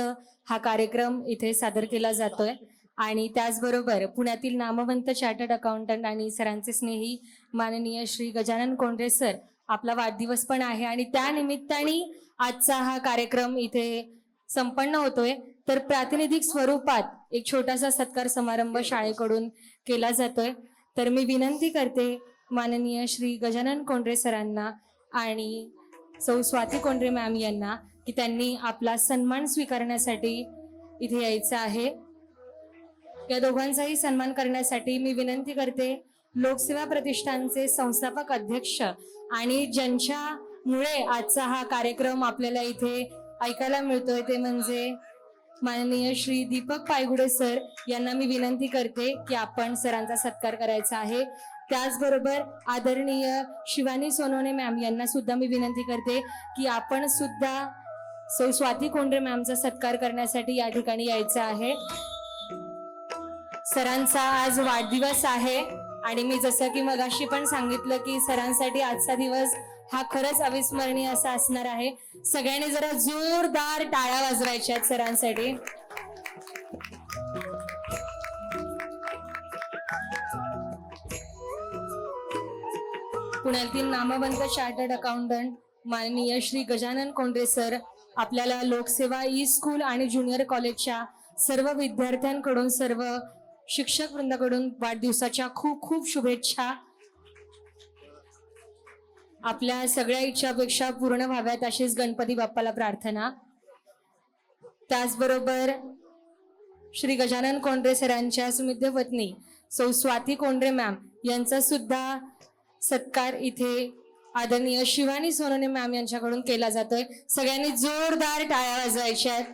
हा कार्यक्रम इथे सादर केला जातोय आणि त्याचबरोबर पुण्यातील नामवंत चार्टर्ड अकाउंटंट आणि सरांचे स्नेही माननीय श्री गजानन कोंडरे सर आपला वाढदिवस पण आहे आणि त्या निमित्ताने आजचा हा कार्यक्रम इथे संपन्न होतोय. तर प्रातिनिधिक स्वरूपात एक छोटासा सत्कार समारंभ शाळेकडून केला जातोय. तर मी विनंती करते माननीय श्री गजानन कोंडरे सरांना आणि सौ स्वाती कोंडरे मॅम यांना की त्यांनी आपला सन्मान स्वीकारण्यासाठी इथे यायचं आहे. या दोघांचाही सन्मान करण्यासाठी मी विनंती करते लोकसेवा प्रतिष्ठानचे संस्थापक अध्यक्ष आणि ज्यांच्यामुळे आजचा हा कार्यक्रम आपल्याला इथे ऐकायला मिळतोय ते म्हणजे माननीय श्री दीपक पायगुडे सर यांना मी विनंती करते की आपण सरांचा सत्कार करायचा आहे. त्याचबरोबर आदरणीय शिवानी सोनवणे मॅम यांना सुद्धा मी विनंती करते की आपण सुद्धा सौ स्वाती कोंडरे मॅमचा सत्कार करण्यासाठी या ठिकाणी यायचं आहे. सरांचा आज वाढदिवस आहे आणि मी जसं की मगाशी पण सांगितलं की सरांसाठी आजचा दिवस हा खरंच अविस्मरणीय असा असणार आहे. सगळ्यांनी जरा जोरदार टाळ्या वाजवायच्या आहेत सरांसाठी. पुण्यातील नामवंत चार्टर्ड अकाउंटंट माननीय श्री गजानन कोंडरे सर आपल्याला लोकसेवा ई स्कूल आणि ज्युनियर कॉलेजच्या सर्व विद्यार्थ्यांकडून सर्व शिक्षक वृंदाकडून वाढदिवसाच्या खूप खूप शुभेच्छा. आपल्या सगळ्या इच्छापेक्षा पूर्ण व्हाव्यात अशीच गणपती बाप्पाला प्रार्थना. त्याचबरोबर श्री गजानन कोंडरे सरांच्या सुमिद्ध पत्नी सौ स्वाती कोंडरे मॅम यांचा सुद्धा सत्कार इथे आदरणीय शिवानी सोनवणे मॅम यांच्याकडून केला जातोय. सगळ्यांनी जोरदार टाळ्या वाजवायच्या आहेत.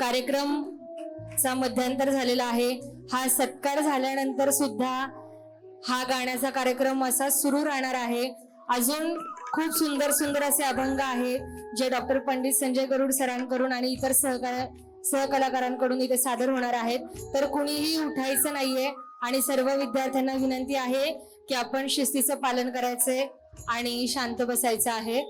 कार्यक्रमचा मध्यांतर झालेला आहे. हा सत्कार झाल्यानंतर सुद्धा हा गाण्याचा कार्यक्रम असा सुरू राहणार आहे. अजून खूप सुंदर सुंदर असे अभंग आहेत जे डॉक्टर पंडित संजय गरुड सरांकडून आणि इतर सहकलाकारांकडून इथे सादर होणार आहेत. तर कुणीही उठायचं नाहीये आणि सर्व विद्यार्थ्यांना विनंती आहे की आपण शिस्तीचं पालन करायचंय आणि शांत बसायचं आहे.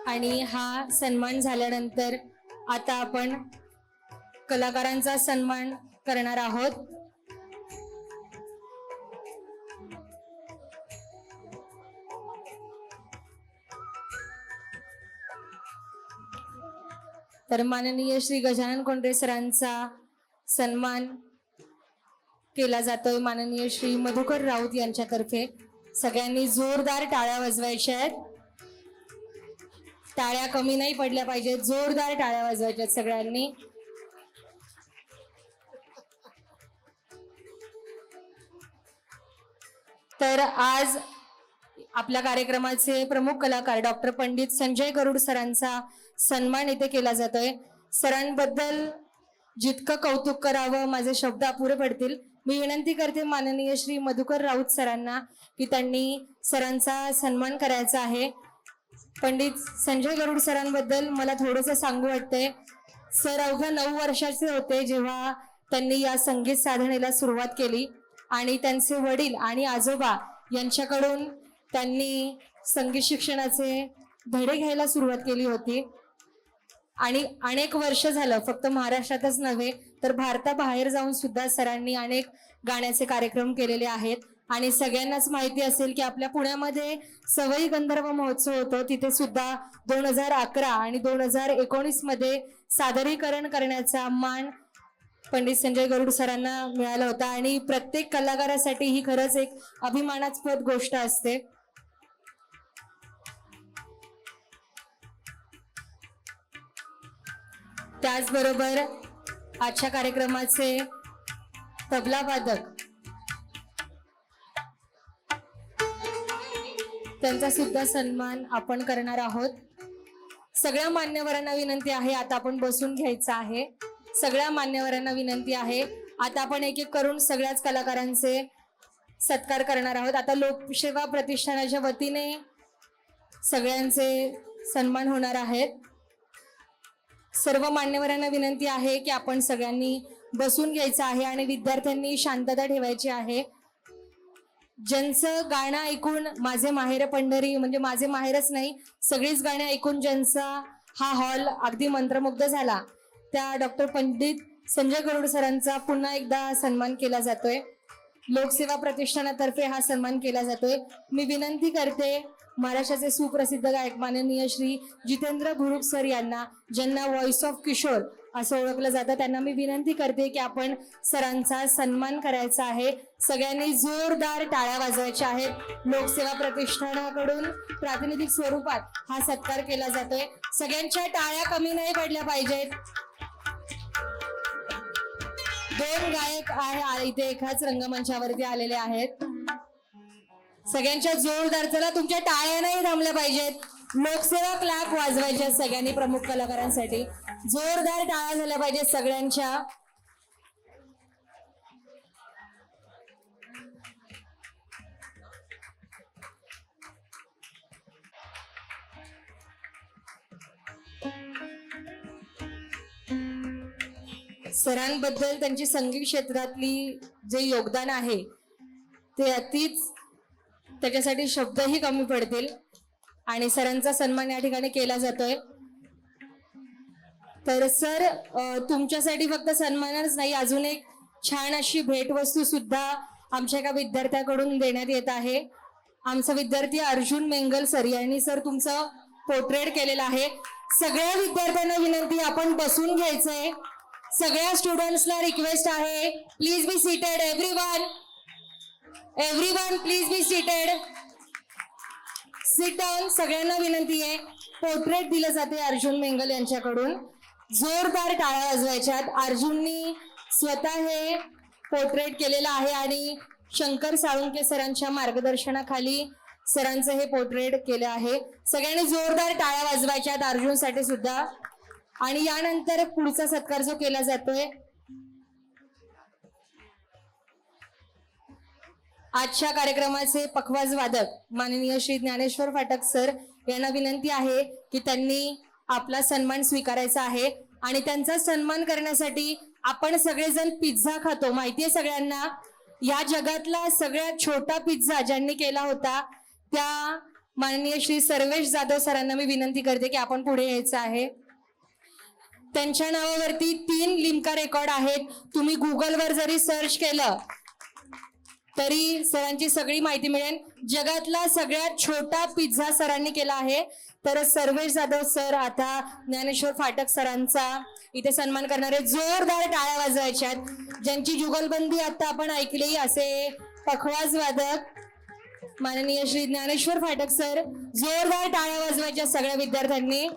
आणि हा सन्मान झाल्यानंतर आता आपण कलाकारांचा सन्मान करणार आहोत. तर माननीय श्री गजानन कोंडरे सरांचा सन्मान केला जातोय माननीय श्री मधुकर राऊत यांच्यातर्फे. सगळ्यांनी जोरदार टाळ्या वाजवायच्या आहेत. टाळ्या कमी नाही पडल्या पाहिजेत, जोरदार टाळ्या वाजवायच्या आहेत सगळ्यांनी. तर आज आपल्या कार्यक्रमाचे प्रमुख कलाकार डॉक्टर पंडित संजय गरुड सरांचा सन्मान इथे केला जातोय. सरांबद्दल जितकं कौतुक करावं माझे शब्द अपुरे पडतील. मी विनंती करते माननीय श्री मधुकर राऊत सरांना की त्यांनी सरांचा सन्मान करायचा आहे. पंडित संजय गरुड सरांबद्दल मला थोडंसं सांगू वाटतंय. सर अवघ्या 9 वर्षाचे होते जेव्हा त्यांनी या संगीत साधनेला सुरुवात केली आणि त्यांचे वडील आणि आजोबा यांच्याकडून त्यांनी संगीत शिक्षणाचे धडे घ्यायला सुरुवात केली होती. आणि अनेक वर्ष झालं फक्त महाराष्ट्रातच नव्हे तर भारताबाहेर जाऊन सुद्धा सरांनी अनेक गाण्याचे कार्यक्रम केलेले आहेत. आणि सगळ्यांनाच माहिती असेल की आपल्या पुण्यामध्ये सवई गंधर्व महोत्सव होतो, तिथे सुद्धा 2011 आणि 2019 मध्ये सादरीकरण करण्याचा मान पंडित संजय गरुड सरांना मिळाला होता. आणि प्रत्येक कलाकारासाठी ही खरंच एक अभिमानास्पद गोष्ट असते. त्याचबरोबर आजच्या कार्यक्रमाचे तबला वादक त्यांचा सुद्धा सन्मान आपण करणार आहोत. सगळ्या मान्यवरांना विनंती आहे, आता आपण बसून घ्यायचं आहे. सगळ्या मान्यवरांना विनंती आहे, आता आपण एक एक करून सगळ्याच कलाकारांचे सत्कार करणार आहोत. आता लोकसेवा प्रतिष्ठानाच्या वतीने सगळ्यांचे सन्मान होणार आहेत. सर्व मान्यवरांना विनंती आहे की आपण सगळ्यांनी बसून घ्यायचं आहे आणि विद्यार्थ्यांनी शांतता ठेवायची आहे. ज्यांचं गाणं ऐकून माझे माहेर पंढरी, म्हणजे माझे माहेरच नाही, सगळीच गाणी ऐकून ज्यांचा हा हॉल अगदी मंत्रमुग्ध झाला, त्या डॉक्टर पंडित संजय गरुड सरांचा पुन्हा एकदा सन्मान केला जातोय. लोकसेवा प्रतिष्ठानातर्फे हा सन्मान केला जातोय. मी विनंती करते महाराष्ट्राचे सुप्रसिद्ध गायक माननीय श्री जितेंद्र भुरुक सर यांना, ज्यांना व्हॉइस ऑफ किशोर असं ओळखलं जातं, त्यांना मी विनंती करते की आपण सरांचा सन्मान करायचा आहे. सगळ्यांनी जोरदार टाळ्या वाजवायच्या आहेत. लोकसेवा प्रतिष्ठानाकडून प्रातिनिधिक स्वरूपात हा सत्कार केला जातोय. सगळ्यांच्या टाळ्या कमी नाही पडल्या पाहिजेत. 2 गायक आहे इथे एकाच रंगमंचावरती आलेले आहेत. सगळ्यांच्या जोरदार, चला तुमच्या टाळ्या नाही थांबल्या पाहिजेत. लोकसेवा क्लॅप वाजवायच्या सगळ्यांनी प्रमुख कलाकारांसाठी. जोरदार टाळ्या झाल्या पाहिजेत सगळ्यांच्या. सरांबद्दल त्यांची संगीत क्षेत्रातली जे योगदान आहे ते अतिच, त्याच्यासाठी शब्दही कमी पडतील. आणि सरांचा सन्मान या ठिकाणी केला जातोय. तर सर, तुमच्यासाठी फक्त सन्मानच नाही, अजून एक छान अशी भेटवस्तू सुद्धा आमच्या एका विद्यार्थ्याकडून देण्यात येत आहे. आमचा विद्यार्थी अर्जुन मेंगल सर यांनी सर तुमचं पोर्ट्रेट केलेलं आहे. सगळ्या विद्यार्थ्यांना विनंती, आपण बसून घ्यायचंय. सगळ्या स्टुडंट्सला रिक्वेस्ट आहे, please be seated. Everyone please be seated. Sit down. सगळ्यांना विनंती आहे. पोर्ट्रेट दिलं जाते अर्जुन मेंगल यांच्याकडून. जोरदार टाळ्या वाजवायच्यात. अर्जुननी स्वतः हे पोर्ट्रेट केलेलं आहे आणि शंकर साळुंके सरांच्या मार्गदर्शनाखाली सरांचं हे पोर्ट्रेट केलं आहे. सगळ्यांनी जोरदार टाळ्या वाजवायच्यात अर्जुनसाठी सुद्धा. आणि यानंतर पुढचा सत्कार जो केला जातोय, आजच्या कार्यक्रमाचे पखवाज वादक माननीय श्री ज्ञानेश्वर फाटक सर यांना विनंती आहे की त्यांनी आपला सन्मान स्वीकारायचा आहे. आणि त्यांचा सन्मान करण्यासाठी आपण सगळेजण पिझ्झा खातो, माहितीये सगळ्यांना. या जगातला सगळ्यात छोटा पिझ्झा ज्यांनी केला होता त्या माननीय श्री सर्वेश जाधव सरांना मी विनंती करते की आपण पुढे यायचं आहे. त्यांच्या नावावरती 3 लिम्का रेकॉर्ड आहेत. तुम्ही गुगलवर जरी सर्च केलं तरी सरांची सगळी माहिती मिळेल. जगातला सगळ्यात छोटा पिझ्झा सरांनी केला आहे. तर सर्वेश जाधव सर आता ज्ञानेश्वर फाटक सरांचा इथे सन्मान करणारे. जोरदार टाळ्या वाजवायच्यात. ज्यांची जुगलबंदी आता आपण ऐकली असे पखवाज वादक माननीय श्री ज्ञानेश्वर फाटक सर. जोरदार टाळ्या वाजवायच्या सगळ्या विद्यार्थ्यांनी.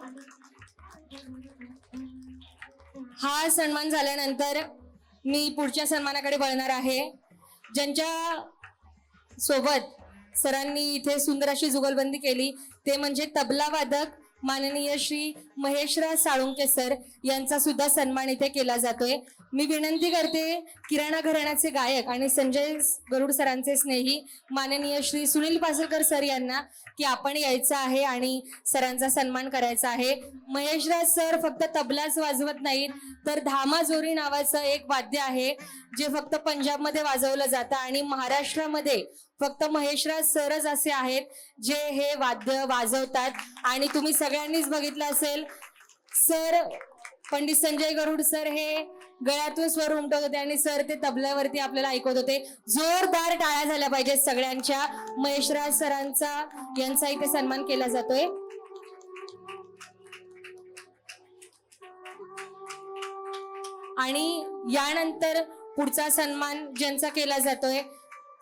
हा सन्मान झाल्यानंतर मी पुढच्या सन्मानाकडे वळणार आहे. ज्यांच्या सोबत सरांनी इथे सुंदर अशी जुगलबंदी केली ते म्हणजे तबला वादक माननीय श्री महेशराज साळुंके सर यांचा सुद्धा सन्मान इथे केला जातोय. मी विनंती करते किराणा घराण्याचे गायक आणि संजय गरुड सरांचे स्नेही माननीय श्री सुनील पासलकर सर यांना की आपण यायचं आहे आणि सरांचा सन्मान करायचा आहे. महेशराज सर फक्त तबलाच वाजवत नाहीत तर धामाजोरी नावाचं एक वाद्य आहे जे फक्त पंजाबमध्ये वाजवलं जातं आणि महाराष्ट्रामध्ये फक्त महेशराज सरच असे आहेत जे हे वाद्य वाजवतात. आणि तुम्ही सगळ्यांनीच बघितलं असेल, सर पंडित संजय गरुड सर हे गळ्यातून स्वर उमटवत होते आणि सर ते तबल्यावरती आपल्याला ऐकवत होते. जोरदार टाळ्या झाल्या पाहिजेत सगळ्यांच्या. महेशराज सरांचा यांचा इथे सन्मान केला जातोय. आणि यानंतर पुढचा सन्मान ज्यांचा केला जातोय,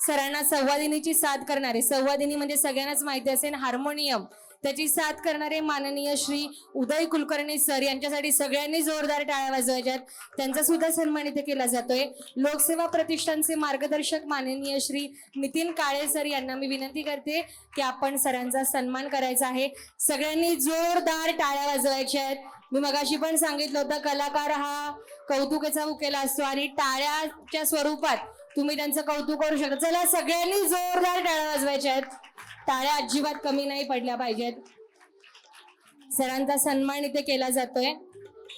सरांना संवादिनीची साथ करणारे, संवादिनी म्हणजे सगळ्यांनाच माहिती असेल हार्मोनियम, त्याची साथ करणारे माननीय श्री उदय कुलकर्णी सर यांच्यासाठी सगळ्यांनी जोरदार टाळ्या वाजवायच्यात. त्यांचा सुद्धा सन्मान इथे केला जातोय. लोकसेवा प्रतिष्ठानचे मार्गदर्शक माननीय श्री नितीन काळे सर यांना मी विनंती करते की आपण सरांचा सन्मान करायचा आहे. सगळ्यांनी जोरदार टाळ्या वाजवायच्या आहेत. मी मगाशी पण सांगितलं होतं, कलाकार हा कौतुकाचा उकेला असतो आणि टाळ्याच्या स्वरूपात तुम्ही त्यांचं कौतुक करू शकता. चला सगळ्यांनी जोरदार टाळ्या वाजवायच्या आहेत. टाळ्या अजिबात कमी नाही पडल्या पाहिजेत. सरांचा सन्मान इथे केला जातोय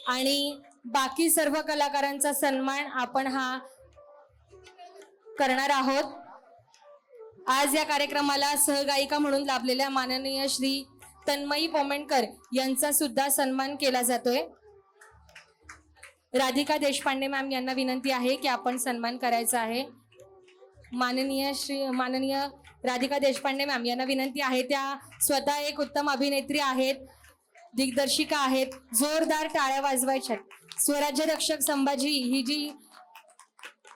आणि बाकी सर्व कलाकारांचा सन्मान आपण हा करणार आहोत. आज या कार्यक्रमाला सहगायिका म्हणून लाभलेल्या माननीय श्री तन्मयी पोमेंडकर यांचा सुद्धा सन्मान केला जातोय. राधिका देशपांडे मॅम यांना विनंती आहे की आपण सन्मान करायचा आहे. माननीय राधिका देशपांडे मॅम यांना विनंती आहे. त्या स्वतः एक उत्तम अभिनेत्री आहेत, दिग्दर्शिका आहेत. जोरदार टाळ्या वाजवायच्या. स्वराज्य रक्षक संभाजी ही जी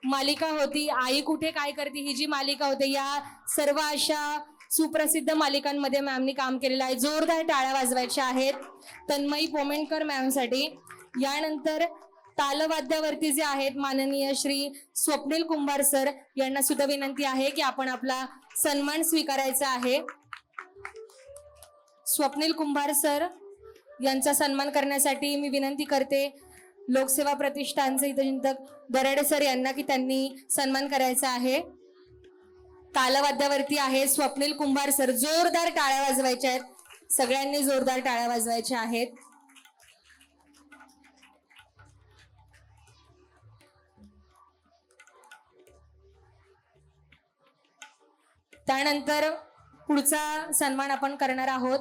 मालिका होती, आई कुठे काय करते ही जी मालिका होती, या सर्व अशा सुप्रसिद्ध मालिकांमध्ये मॅमनी काम केलेलं आहे. जोरदार टाळ्या वाजवायच्या आहेत तन्मयी पोमेंडकर मॅमसाठी. यानंतर तालवाद्यावरती जे आहेत माननीय श्री स्वप्नील कुंभार सर यांना सुद्धा विनंती आहे की आपण आपला सन्मान स्वीकारायचा आहे. स्वप्नील कुंभार सर यांचा सन्मान करण्यासाठी मी विनंती करते लोकसेवा प्रतिष्ठानचे चिंतक दराडे सर यांना की त्यांनी सन्मान करायचा आहे. तालवाद्यावरती आहे स्वप्नील कुंभार सर. जोरदार टाळ्या वाजवायच्या आहेत. सगळ्यांनी जोरदार टाळ्या वाजवायच्या आहेत. त्यानंतर पुढचा सन्मान आपण करणार आहोत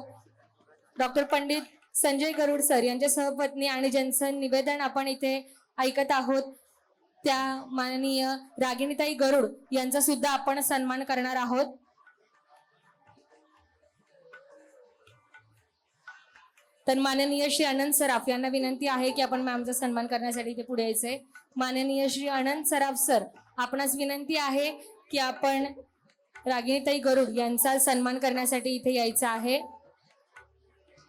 डॉक्टर पंडित संजय गरुड सर यांच्या सहपत्नी आणि ज्यांचं निवेदन आपण इथे ऐकत आहोत त्या माननीय रागिणीताई गरुड यांचा सुद्धा आपण सन्मान करणार आहोत. तर माननीय श्री अनंत सराफ यांना विनंती आहे की आपण मॅमचा सन्मान करण्यासाठी इथे पुढे यायचंय. माननीय श्री अनंत सराफ सर, आपणास विनंती आहे की आपण रागिणीताई गरुड यांचा सन्मान करण्यासाठी इथे यायचं आहे.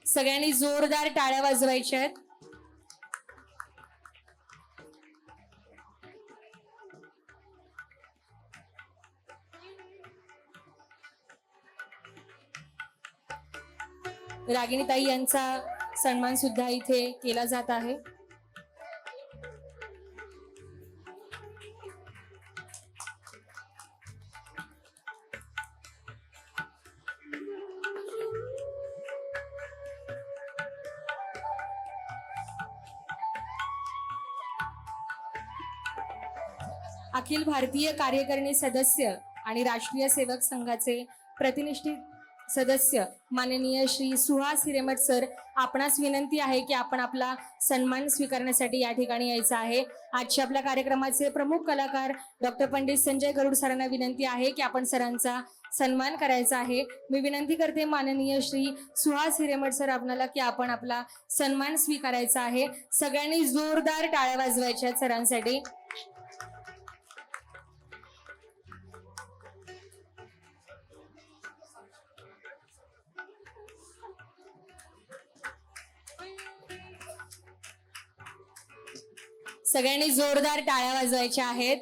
सगळ्यांनी जोरदार टाळ्या वाजवायच्या आहेत. रागिणीताई यांचा सन्मान सुद्धा इथे केला जात आहे. अखिल भारतीय कार्यकारिणी सदस्य आणि राष्ट्रीय सेवक संघाचे प्रतिनिष्ठित सदस्य माननीय श्री सुहास हिरेमठ सर, आपणास विनंती आहे की आपण आपला सन्मान स्वीकारण्यासाठी या ठिकाणी यायचं आहे. आजच्या आपल्या कार्यक्रमाचे प्रमुख कलाकार डॉक्टर पंडित संजय गरुड सरांना विनंती आहे की आपण सरांचा सन्मान करायचा आहे. मी विनंती करते माननीय श्री सुहास हिरेमठ सर आपणाला की आपण आपला सन्मान स्वीकारायचा आहे. सगळ्यांनी जोरदार टाळ्या वाजवायच्या आहेत सरांसाठी. सगळ्यांनी जोरदार टाळ्या वाजवायच्या आहेत.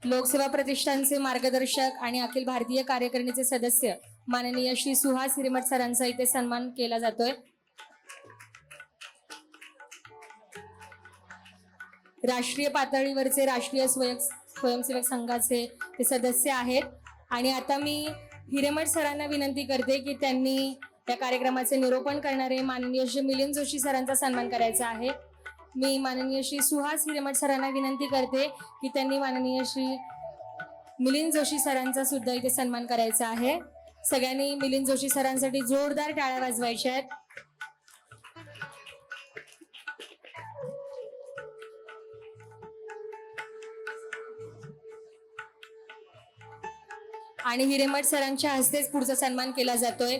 लोकसेवा प्रतिष्ठानचे मार्गदर्शक आणि अखिल भारतीय कार्यकारिणीचे सदस्य माननीय श्री सुहास हिरेमठ सरांचा इथे सन्मान केला जातोय. राष्ट्रीय पातळीवरचे राष्ट्रीय स्वयंसेवक संघाचे ते सदस्य आहेत. आणि आता मी हिरेमठ सरांना विनंती करते की त्यांनी या कार्यक्रमाचे निरूपण करणारे माननीय श्री मिलिंद जोशी सरांचा सन्मान करायचा आहे. मी माननीय श्री सुहास हिरेमठ सरांना विनंती करते की त्यांनी माननीय श्री मिलिंद जोशी सरांचा सुद्धा इथे सन्मान करायचा आहे. सगळ्यांनी मिलिंद जोशी सरांसाठी जोरदार टाळ्या वाजवायच्या आहेत. आणि हिरेमठ सरांच्या हस्तेच पुढचा सन्मान केला जातोय.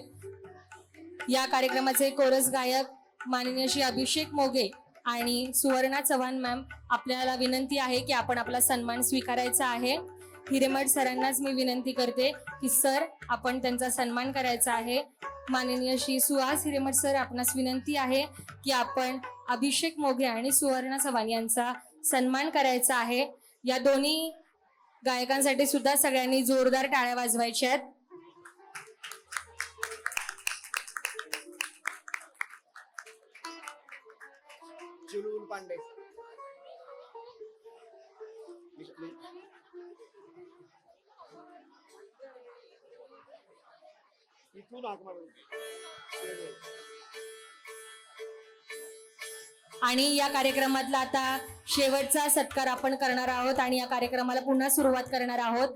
या कार्यक्रमाचे कोरस गायक माननीय श्री अभिषेक मोगे आणि सुवर्णा चव्हाण मॅम, आपल्याला विनंती आहे की आपण आपला सन्मान स्वीकारायचा आहे. हिरेमठ सरांनाच मी विनंती करते की सर आपण त्यांचा सन्मान करायचा आहे. माननीय श्री सुहास हिरेमठ सर, आपणास विनंती आहे की आपण अभिषेक मोघे आणि सुवर्णा चव्हाण यांचा सन्मान करायचा आहे. या दोन्ही गायकांसाठी सुद्धा सगळ्यांनी जोरदार टाळ्या वाजवायच्या आहेत. चिलून पांडे. इथून हाक मारून. आणि या कार्यक्रमातला आता शेवटचा सत्कार आपण करणार आहोत आणि या कार्यक्रमाला पुन्हा सुरुवात करणार आहोत.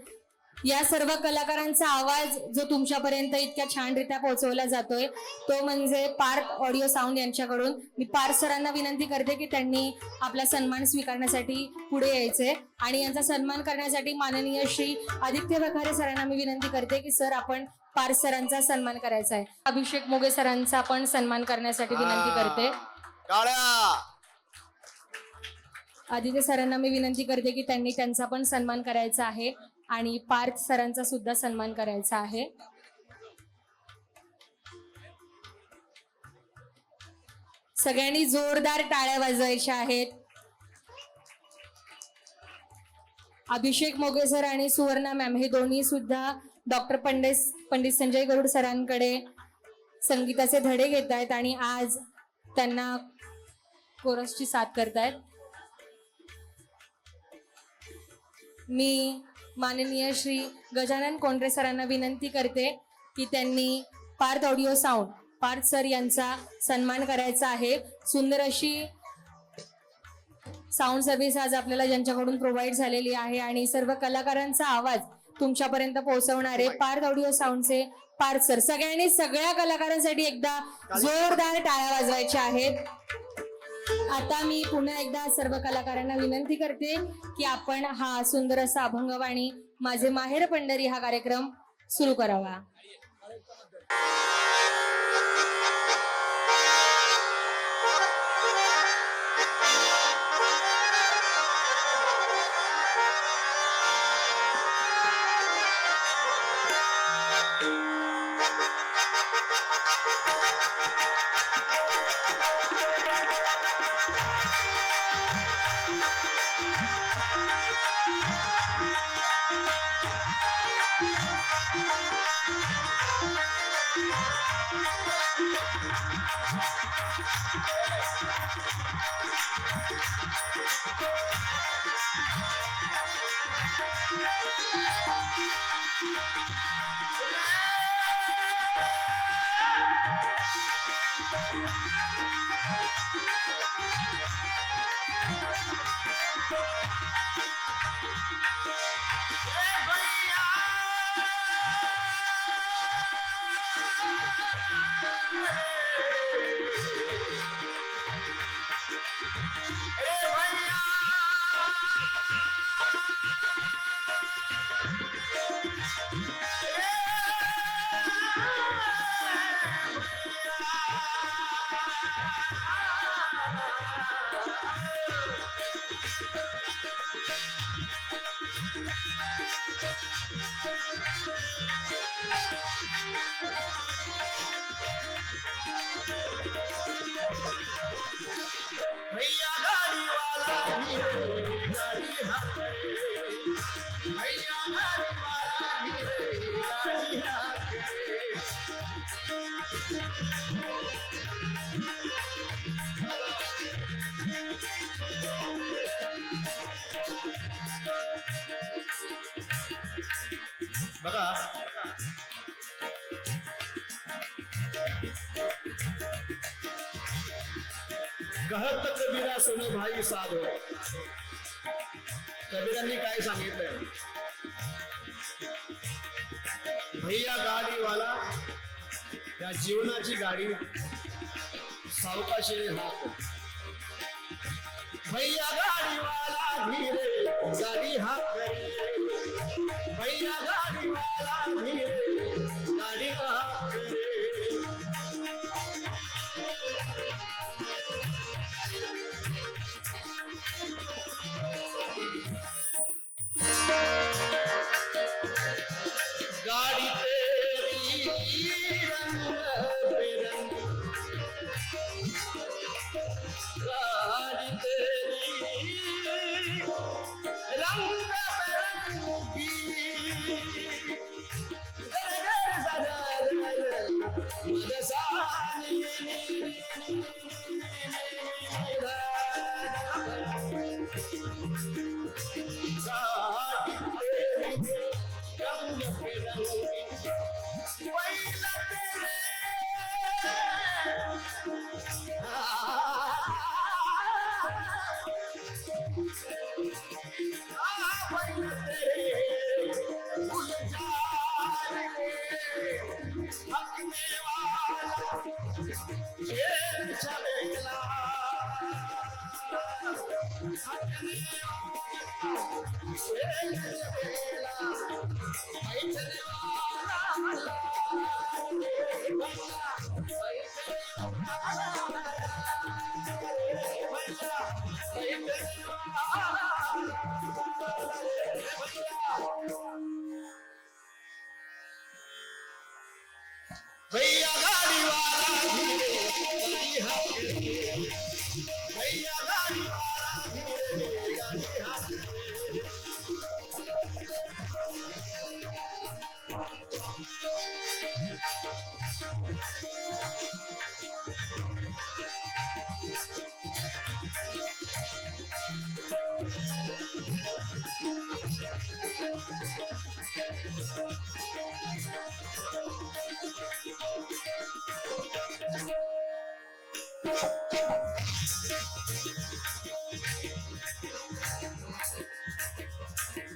या सर्व कलाकारांचा आवाज जो तुमच्यापर्यंत इतक्या छानरित्या पोहोचवला जातोय तो म्हणजे पार्थ ऑडिओ साऊंड यांच्याकडून. मी पार्थ सरांना विनंती करते की त्यांनी आपला सन्मान स्वीकारण्यासाठी पुढे यायचे आणि यांचा सन्मान करण्यासाठी माननीय श्री आदित्य वखारे सरांना मी विनंती करते की सर आपण पार्थ सरांचा सन्मान करायचा आहे. अभिषेक मोगे सरांचा आपण सन्मान करण्यासाठी विनंती करते. टाळ्या. आदित्य सरांना मी विनंती करते की त्यांनी त्यांचा पण सन्मान करायचा आहे आणि पार्थ सरांचा सुद्धा सन्मान करायचा आहे. सगळ्यांनी जोरदार टाळ्या वाजवायच्या आहेत. अभिषेक मोगे सर आणि सुवर्णा मॅम हे दोन्ही सुद्धा डॉक्टर पंडित संजय गरुड सरांकडे संगीताचे धडे घेत आहेत आणि आज त्यांना कोरसची साथ करतायत. मी माननीय श्री गजानन कोंडरे सरांना विनंती करते की त्यांनी Parth audio sound Parth sir यांचा सन्मान करायचा आहे. सुंदर अशी साऊंड सर्व्हिस आज आपल्याला ज्यांच्याकडून प्रोव्हाइड झालेली आहे आणि सर्व कलाकारांचा आवाज तुमच्यापर्यंत पोहोचवणारे पार्थ ऑडिओ साऊंडचे पार्थ सर. सगळ्यांनी सगळ्या कलाकारांसाठी एकदा जोरदार टाळ्या वाजवायच्या आहेत. आता मी पुन्हा एकदा सर्व कलाकारांना विनंती करते की आपण हा सुंदर असा अभंगवाणी माझे माहेर पंढरी हा कार्यक्रम सुरू करावा. बघा कहत कबीरा सुनो भाई साधो. कबीरांनी काय सांगितलंय? भैया गाडीवाला या जीवनाची गाडी सावकाशी हाक. भैया गाडीवाला धीरे गाडी हाक. भैया गाडीवाला धीरे गाडी हाक. गाड़ी तेरी रंग बिरंगी भैया गाड़ी वाला धीरे गाड़ी हाथ भैया गाड़ी वाला धीरे गाड़ी हाथ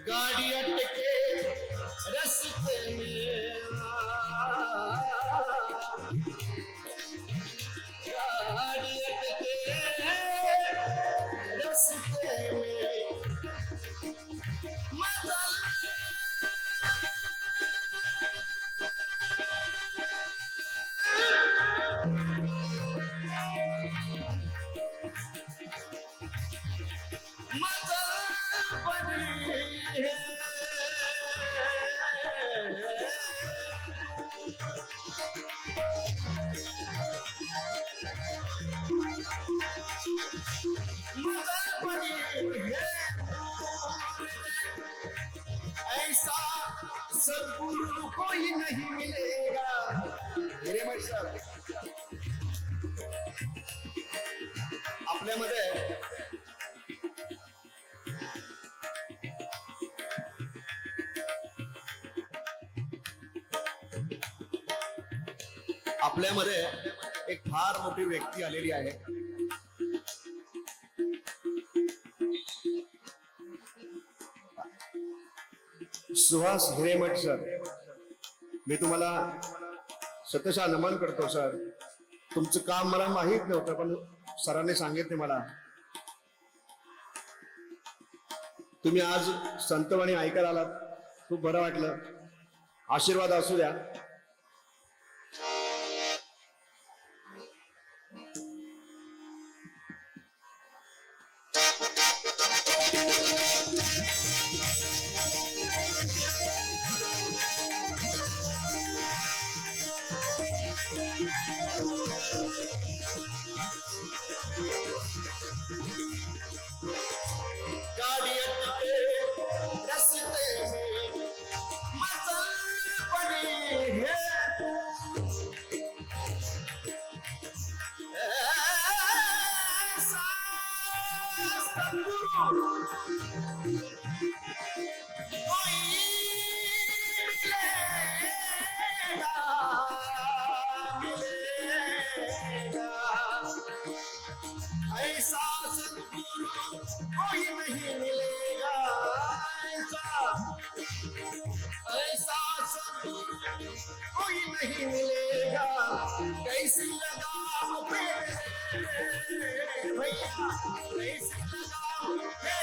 गाड़ी अटके रस्ते में गाड़ी अटके रस्ते में ऐसा सद्गुरु कोई नहीं मिलेगा मेरे सर आपल्यामध्ये आपल्यामध्ये एक फार मोठी व्यक्ती आलेली आहे सुहास हिरेमठ सर मी तुम्हाला सतशा नमन करतो सर तुमचं काम मला माहित नव्हतं पण सरांनी सांगितले मला तुम्ही आज संतवाणी ऐकायला आलात खूप बरं वाटलं आशीर्वाद असू द्या नहीं मिलेगा कैसी लगाम पे भैया कैसी लगाम पे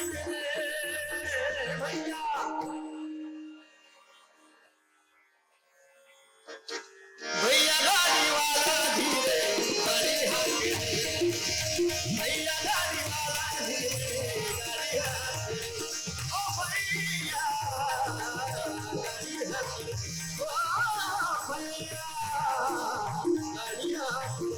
भैया भैया गाड़ी वाला धीरे गाड़ी हाथी भैया गाड़ी वाला धीरे गाड़ी हाथी ओ भैया गाड़ी हाथी ओ भैया गाड़ी हाथी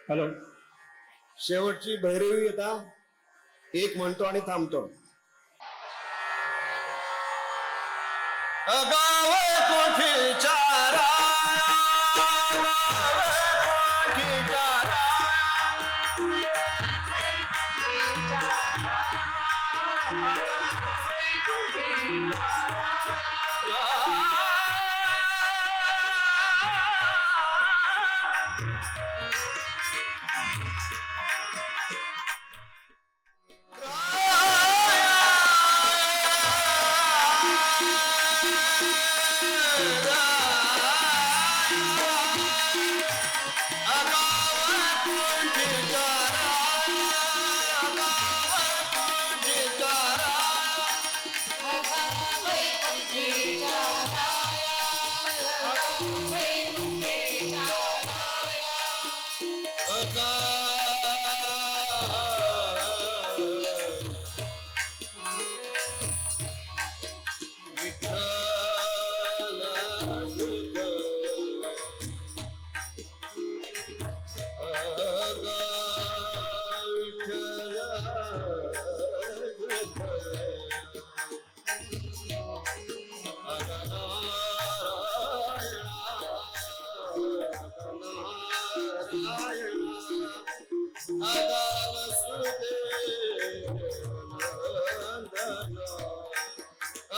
हॅलो. शेवटची भैरवी येता एक म्हणतो आणि थांबतो. गाव कोठीच्या वैकुंठीच्या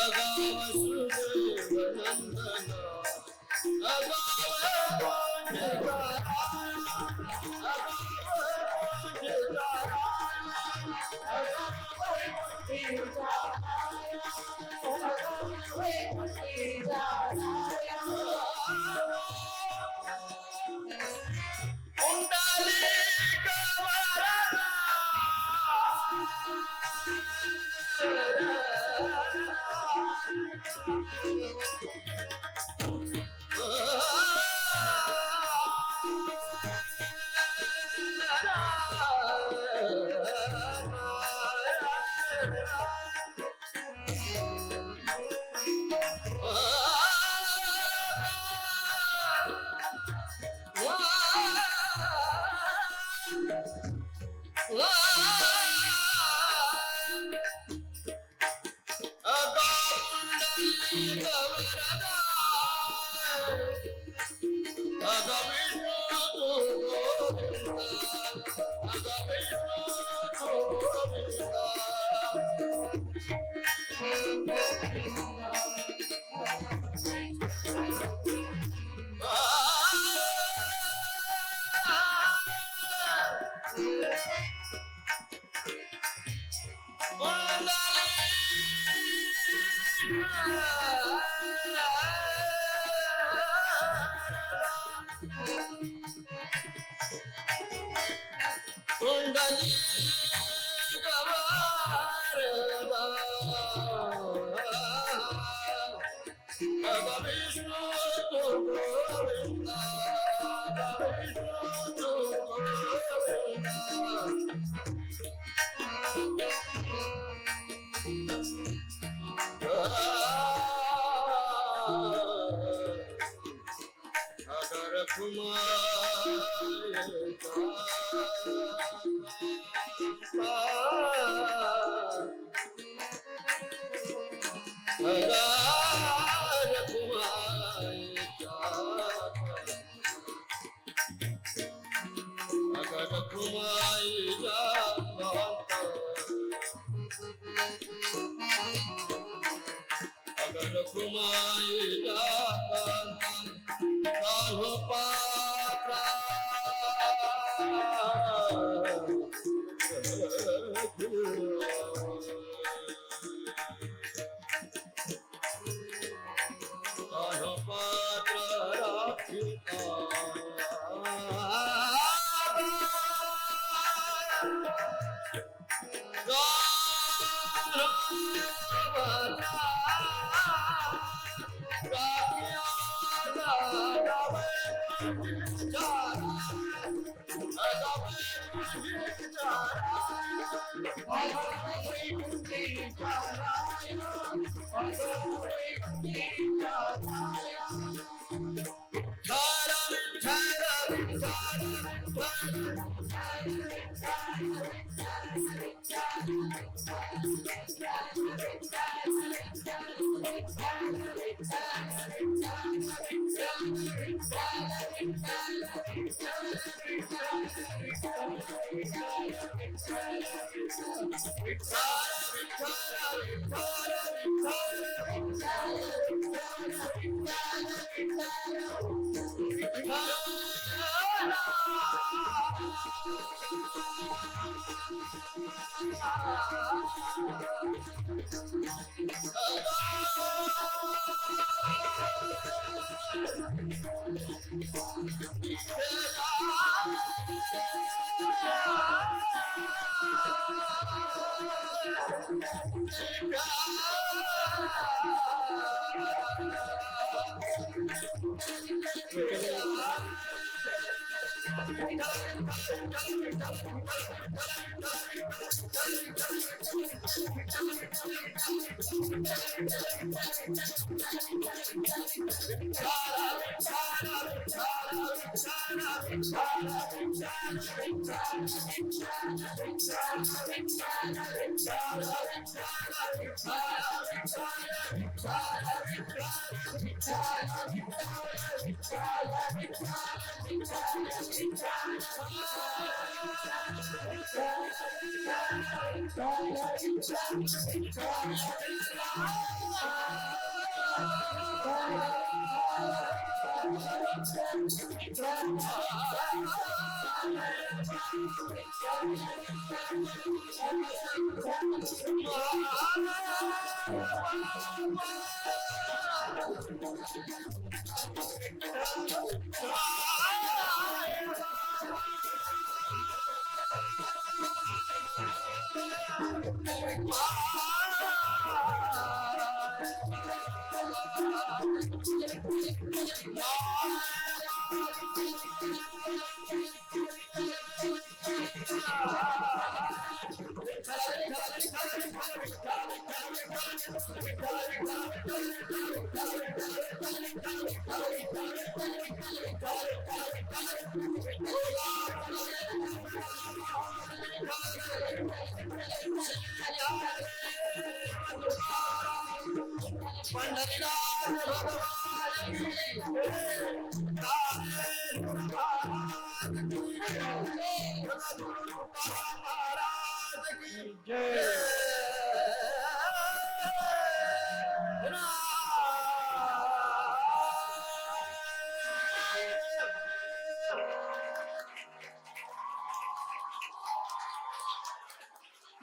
अगाव सुदेव नंदना अगाव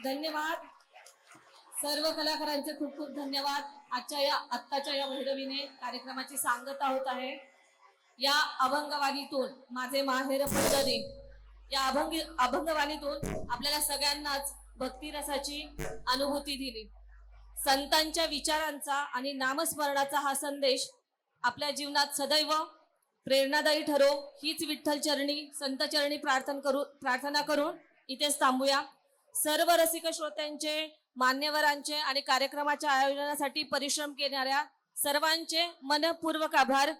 धन्यवाद सर्व कलाकारांचे खूप खूप धन्यवाद. आत्ताच्या या भैरवीने कार्यक्रमाची सांगता होत आहे. या अभंगवाणीतून माझे माहेर पंढरी या अभंगवाणीतून आपल्याला सगळ्यांनाच भक्तिरसाची अनुभूती दिली. संतांच्या विचारांचा आणि नामस्मरणाचा हा संदेश आपल्या जीवनात सदैव प्रेरणादायी ठरो हीच विठ्ठल चरणी संत चरणी प्रार्थना करून इथेच थांबूया. सर्व रसिक श्रोत्यांचे, मान्यवरांचे आणि कार्यक्रमाच्या आयोजनासाठी परिश्रम करणाऱ्या सर्वांचे मनपूर्वक आभार.